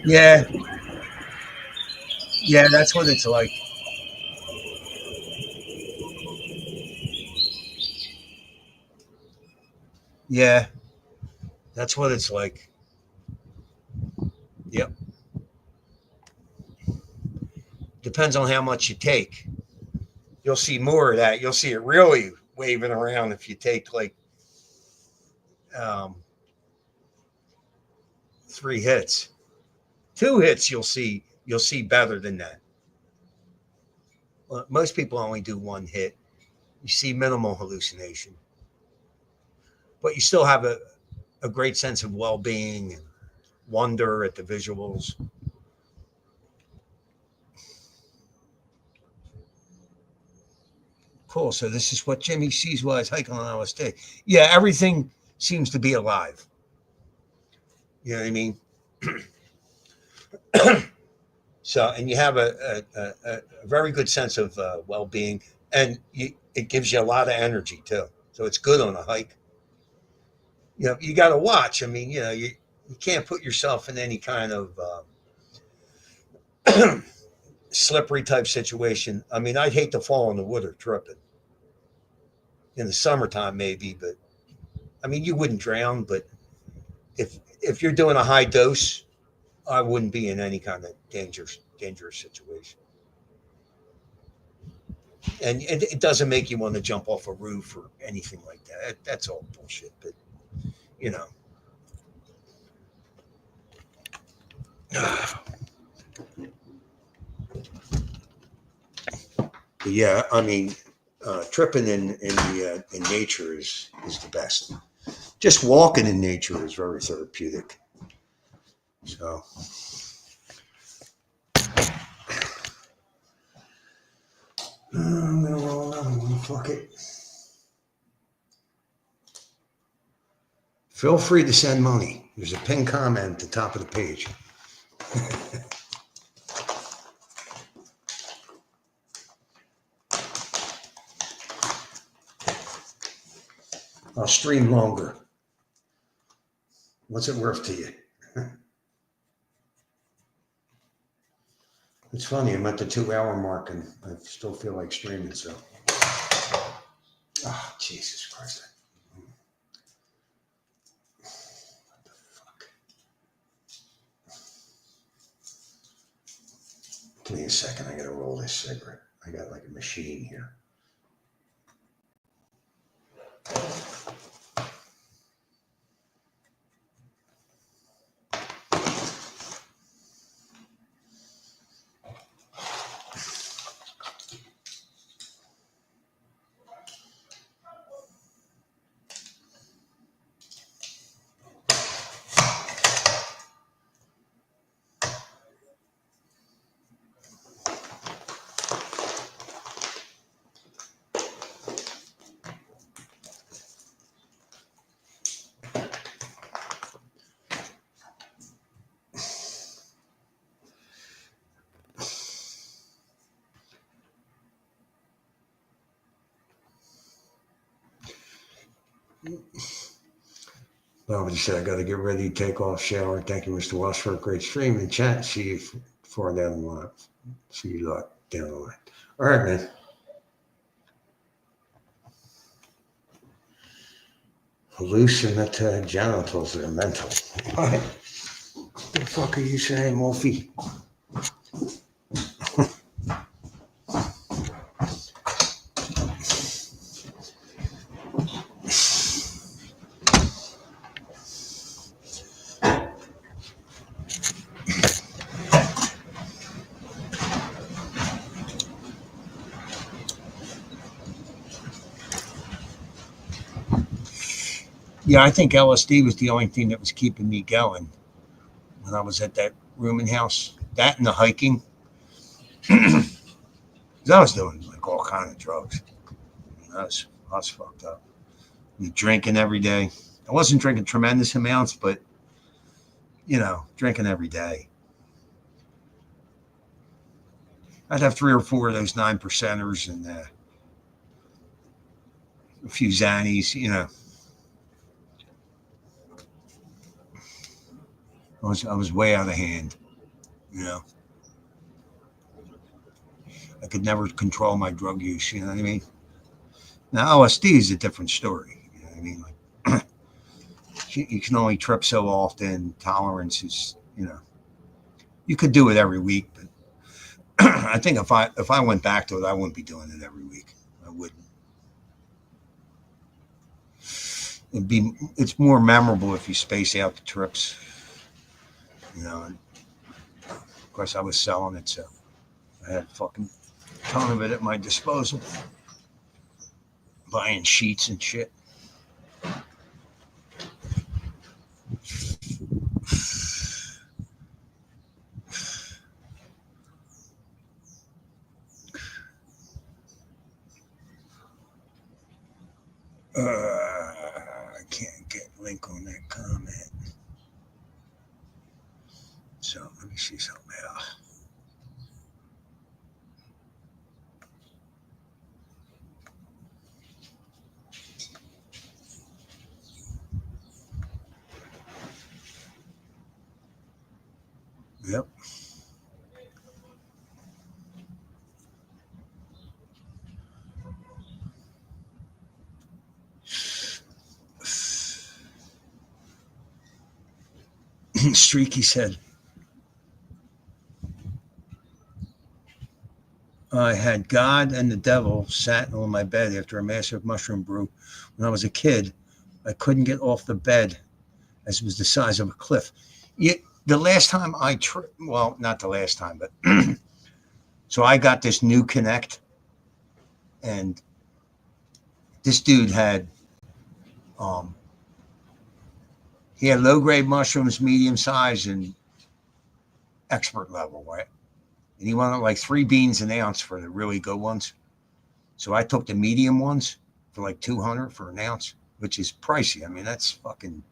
Yeah. Yeah, that's what it's like. Yeah, that's what it's like. Yep. Depends on how much you take. You'll see more of that. You'll see it really, waving around if you take like 3 hits. 2 hits, you'll see better than that. Well, most people only do 1 hit. You see minimal hallucination, but you still have a great sense of well-being and wonder at the visuals. Cool. So this is what Jimmy sees while he's hiking on LSD. Yeah, everything seems to be alive. You know what I mean? So, and you have a very good sense of well-being, and it gives you a lot of energy too. So it's good on a hike. You know, you got to watch. I mean, you know, you can't put yourself in any kind of slippery type situation. I mean, I'd hate to fall in the water tripping. In the summertime, maybe, but I mean, you wouldn't drown. But if you're doing a high dose, I wouldn't be in any kind of dangerous situation. And it doesn't make you want to jump off a roof or anything like that. That's all bullshit. But you know. But yeah, I mean, tripping in nature is the best. Just walking in nature is very therapeutic. So, I'm gonna roll another one. Fuck it. Feel free to send money. There's a pinned comment at the top of the page. I'll stream longer. What's it worth to you? It's funny, I'm at the 2-hour mark and I still feel like streaming, so. Oh, Jesus Christ. What the fuck? Give me a second, I gotta roll this cigarette. I got like a machine here. Well, he said, I got to get ready to take off, shower. Thank you, Mr. Walsh, for a great stream and chat. See you far down the line. See you lot down the line. All right, man. Hallucinate genitals that are mental. What? What the fuck are you saying, Wolfie? Yeah, I think LSD was the only thing that was keeping me going when I was at that rooming house. That and the hiking. I was doing like all kind of drugs. I was fucked up. Drinking every day. I wasn't drinking tremendous amounts, but you know, drinking every day. I'd have 3 or 4 of those 9%ers and a few Xannies, you know. I was way out of hand, you know. I could never control my drug use, you know what I mean? Now LSD is a different story, you know what I mean? Like, you can only trip so often. Tolerance is, you know, you could do it every week, but I think if I went back to it, I wouldn't be doing it every week. I wouldn't. it's more memorable if you space out the trips. You know, and of course I was selling it, so I had a fucking ton of it at my disposal. Buying sheets and shit. I can't get a link on that comment. So let me see something else. Yep. Streaky said, I had God and the devil sat on my bed after a massive mushroom brew. When I was a kid, I couldn't get off the bed as it was the size of a cliff. The last time well, not the last time, but so I got this new Connect, and this dude had he had low-grade mushrooms, medium size, and expert level, right? And he wanted like 3 beans an ounce for the really good ones. So I took the medium ones for like $200 for an ounce, which is pricey. I mean, that's fucking,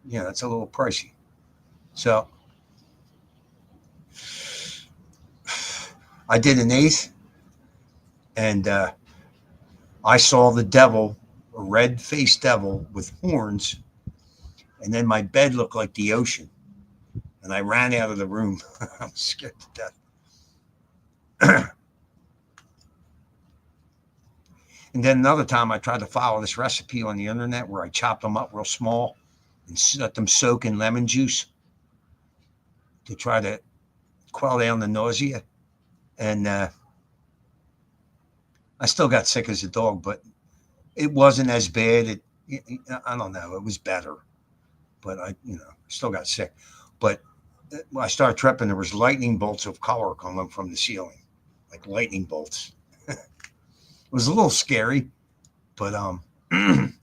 that's a little pricey. So I did an 1/8, and I saw the devil, a red-faced devil with horns, and then my bed looked like the ocean. And I ran out of the room. I was scared to death. And then another time I tried to follow this recipe on the internet where I chopped them up real small and let them soak in lemon juice to try to quell down the nausea. And I still got sick as a dog, but it wasn't as bad. I don't know. It was better, but I still got sick. But when I started tripping, there was lightning bolts of color coming from the ceiling, like lightning bolts. It was a little scary, but and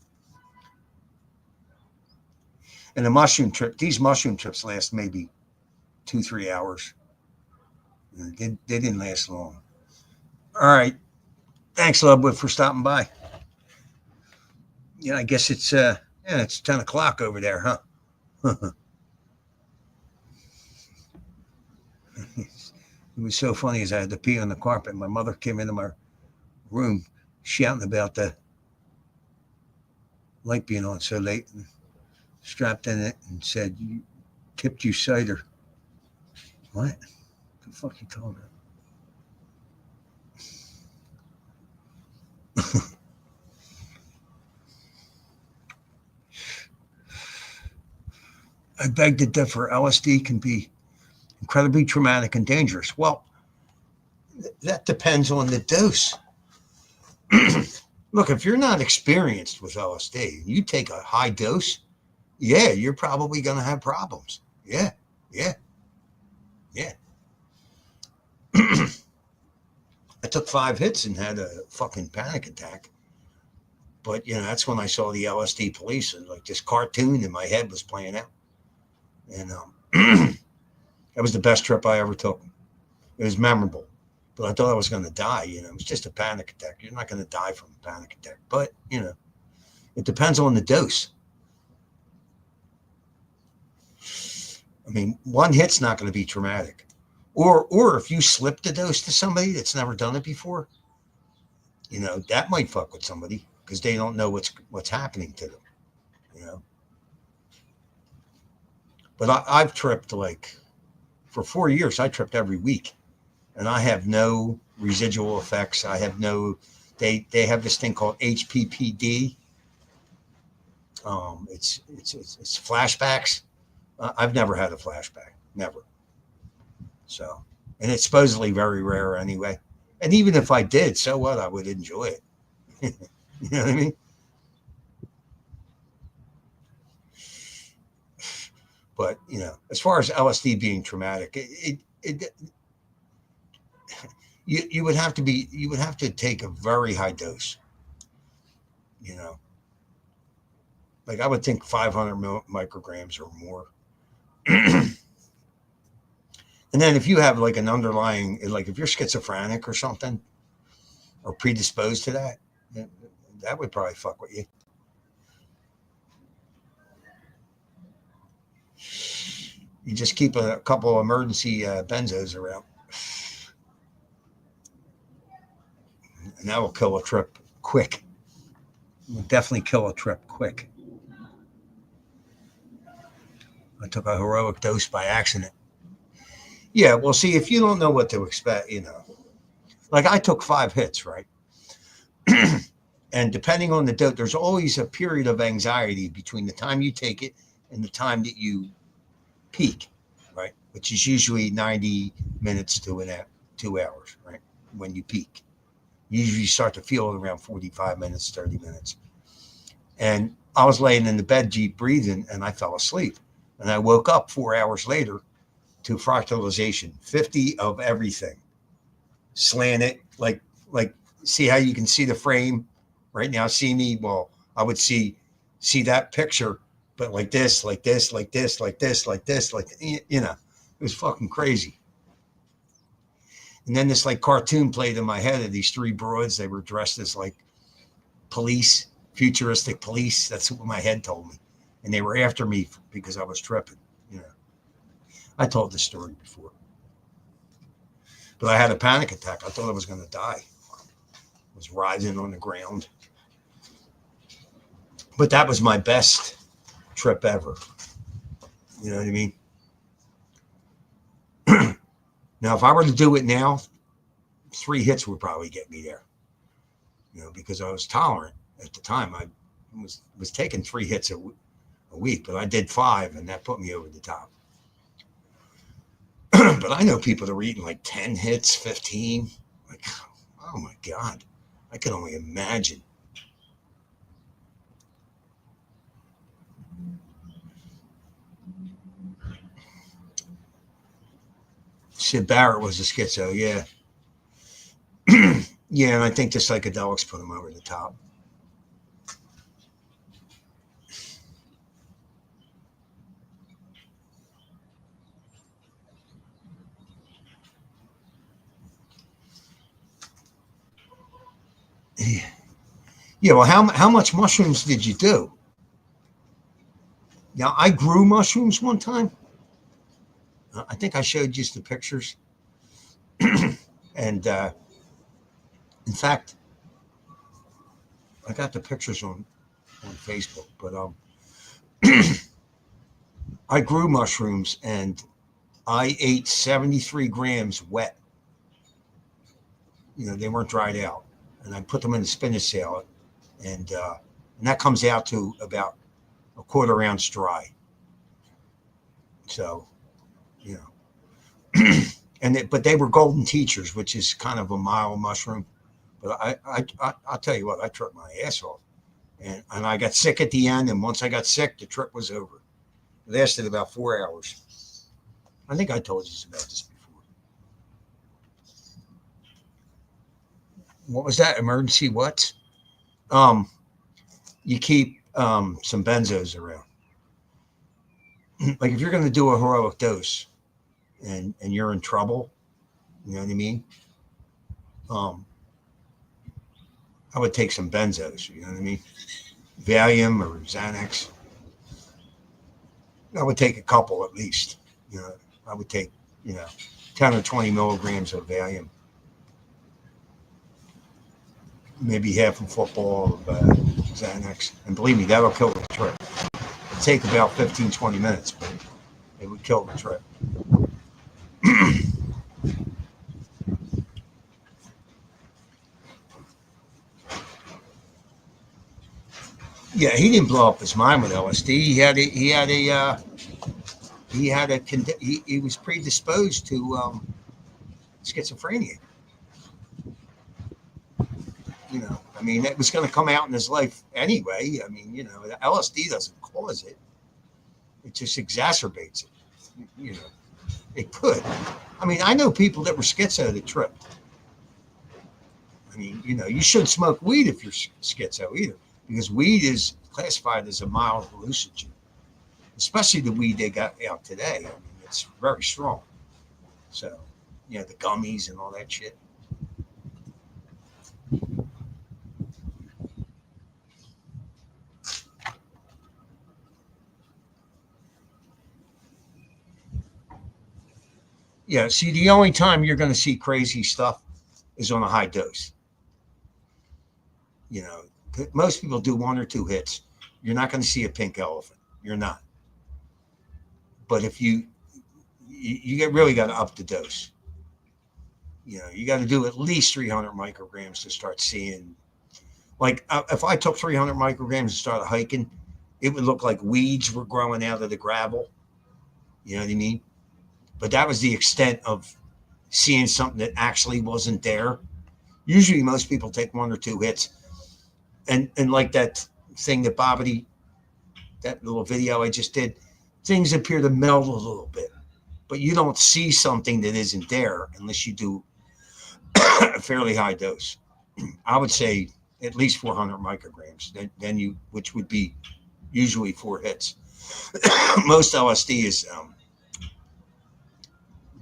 the mushroom trip, these mushroom trips last maybe 2-3 hours. They didn't last long. All right. Thanks, Ludwig, for stopping by. I guess it's 10 o'clock over there, huh? It was so funny as I had to pee on the carpet. My mother came into my room shouting about the light being on so late, and strapped in it and said, "You tipped you cider." What the fuck you talking about? I beg to differ. LSD can be incredibly traumatic and dangerous. Well, that depends on the dose. Look, if you're not experienced with LSD, you take a high dose, you're probably going to have problems. Yeah. I took 5 hits and had a fucking panic attack. But, that's when I saw the LSD police, and like this cartoon in my head was playing out. And that was the best trip I ever took. It was memorable, but I thought I was going to die. It was just a panic attack. You're not going to die from a panic attack, but it depends on the dose. I mean, 1 hit's not going to be traumatic, or if you slip the dose to somebody that's never done it before, that might fuck with somebody because they don't know what's happening to them. But I've tripped for 4 years. I tripped every week, and I have no residual effects. I have no. They have this thing called HPPD. It's flashbacks. I've never had a flashback, never. So, and it's supposedly very rare anyway. And even if I did, so what? I would enjoy it. You know what I mean? But as far as LSD being traumatic, you would have to take a very high dose. Like I would think 500 micrograms or more. And then if you have like an underlying, like if you're schizophrenic or something, or predisposed to that, that would probably fuck with you. You just keep a couple of emergency benzos around. And that will kill a trip quick. It will definitely kill a trip quick. I took a heroic dose by accident. Yeah, well, see, if you don't know what to expect, like I took 5 hits, right? And depending on the dose, there's always a period of anxiety between the time you take it and the time that you peak, right? Which is usually 90 minutes to 2 hours, right? When you peak. You usually start to feel it around 45 minutes, 30 minutes. And I was laying in the bed, deep breathing, and I fell asleep. And I woke up 4 hours later to fractalization, 50 of everything. Slanted, like see how you can see the frame right now? See me? Well, I would see that picture, but like this, like this, like this, like this, like this, like, it was fucking crazy. And then this like cartoon played in my head of these 3 broads. They were dressed as like police, futuristic police. That's what my head told me. And they were after me because I was tripping. I told this story before. But I had a panic attack. I thought I was going to die. I was writhing on the ground. But that was my best trip ever. You know what I mean? Now, if I were to do it now, 3 hits would probably get me there. Because I was tolerant at the time. I was taking 3 hits a week, but I did 5, and that put me over the top. But I know people that are eating like 10 hits, 15. Like, oh my God, I can only imagine. Sid Barrett was a schizo, yeah. Yeah, and I think the psychedelics put him over the top. Yeah, well, how much mushrooms did you do? Now, I grew mushrooms one time. I think I showed you the pictures. And in fact, I got the pictures on Facebook, but I grew mushrooms and I ate 73 grams wet. They weren't dried out. And I put them in a spinach salad. And that comes out to about a 1/4 ounce dry. So, but they were golden teachers, which is kind of a mild mushroom. But I'll tell you what, I tripped my ass off. And I got sick at the end. And once I got sick, the trip was over. It lasted about 4 hours. I think I told you about this before. What was that? Emergency what? You keep some benzos around. Like if you're going to do a heroic dose and you're in trouble, you know what I mean? I would take some benzos, you know what I mean? Valium or Xanax. I would take a couple at least. I would take, 10 or 20 milligrams of Valium. Maybe half a football of Xanax. And believe me, that'll kill the trip. It'll take about 15, 20 minutes, but it would kill the trip. Yeah, he didn't blow up his mind with LSD. He was predisposed to schizophrenia. I mean, it was going to come out in his life anyway. I mean, the LSD doesn't cause it. It just exacerbates it. You know, it could. I mean, I know people that were schizo that tripped. I mean, you know, you shouldn't smoke weed if you're schizo either, because weed is classified as a mild hallucinogen, especially the weed they got out today. I mean, it's very strong. So, you know, the gummies and all that shit. Yeah, see, the only time you're going to see crazy stuff is on a high dose. You know, most people do 1 or 2 hits. You're not going to see a pink elephant. You're not. But if you really got to up the dose. You know, you got to do at least 300 micrograms to start seeing. Like, if I took 300 micrograms and started hiking, it would look like weeds were growing out of the gravel. You know what I mean? But that was the extent of seeing something that actually wasn't there. Usually most people take 1 or 2 hits. And like that thing that Bobbity, that little video I just did, things appear to melt a little bit. But you don't see something that isn't there unless you do a fairly high dose. I would say at least 400 micrograms, then you, which would be usually 4 hits. Most LSD is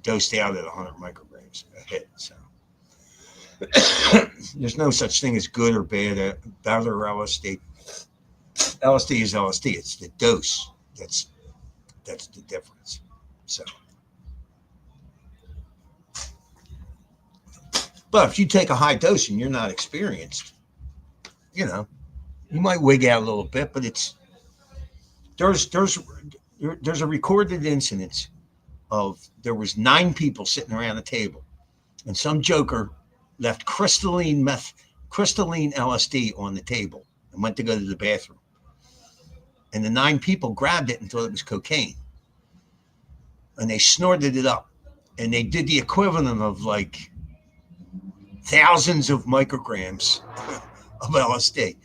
dosed out at 100 micrograms a hit. So there's no such thing as good or bad, better LSD. LSD is LSD. It's the dose that's the difference. So, but if you take a high dose and you're not experienced, you know, you might wig out a little bit, but it's there's a recorded incident of there was 9 people sitting around a table, and some joker left crystalline LSD on the table and went to go to the bathroom. And the 9 people grabbed it and thought it was cocaine. And they snorted it up. And they did the equivalent of like thousands of micrograms of LSD.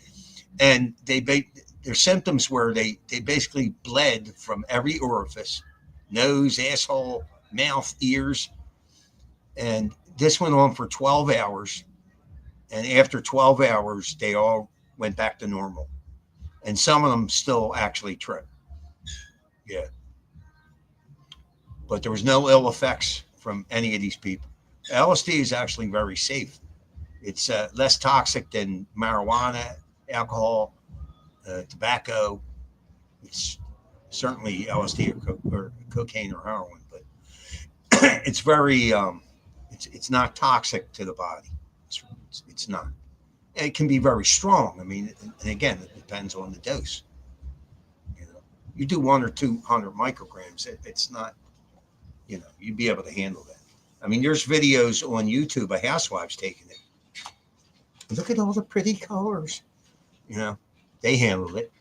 And their symptoms were they basically bled from every orifice, nose, asshole, mouth, ears. And this went on for 12 hours. And after 12 hours, they all went back to normal. And some of them still actually tripped. Yeah. But there was no ill effects from any of these people. LSD is actually very safe. It's less toxic than marijuana, alcohol, tobacco. It's certainly LSD or cocaine or heroin, but it's very, it's not toxic to the body. It's not. It can be very strong. I mean, and again, it depends on the dose. You know, you do 100 or 200 micrograms, it's not, you know, you'd be able to handle that. I mean, there's videos on YouTube of housewives taking it. Look at all the pretty colors. You know, they handled it.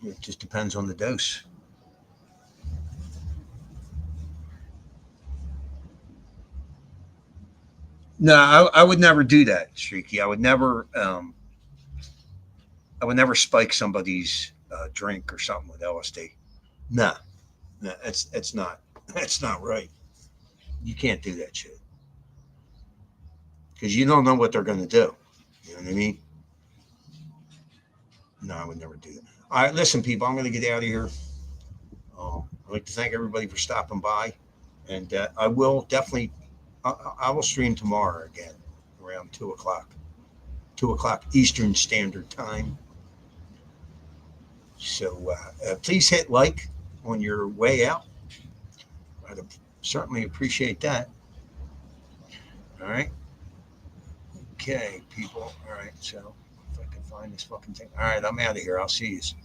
It just depends on the dose. No, I would never do that, Streaky. I would never spike somebody's drink or something with LSD. No, it's not right. You can't do that shit because you don't know what they're going to do. You know what I mean? No, I would never do that. All right, listen, people, I'm going to get out of here. I'd like to thank everybody for stopping by, and I will definitely. I will stream tomorrow again around 2 o'clock Eastern Standard Time. So please hit like on your way out. I'd certainly appreciate that. All right. Okay, people. All right. So if I can find this fucking thing. All right, I'm out of here. I'll see you soon.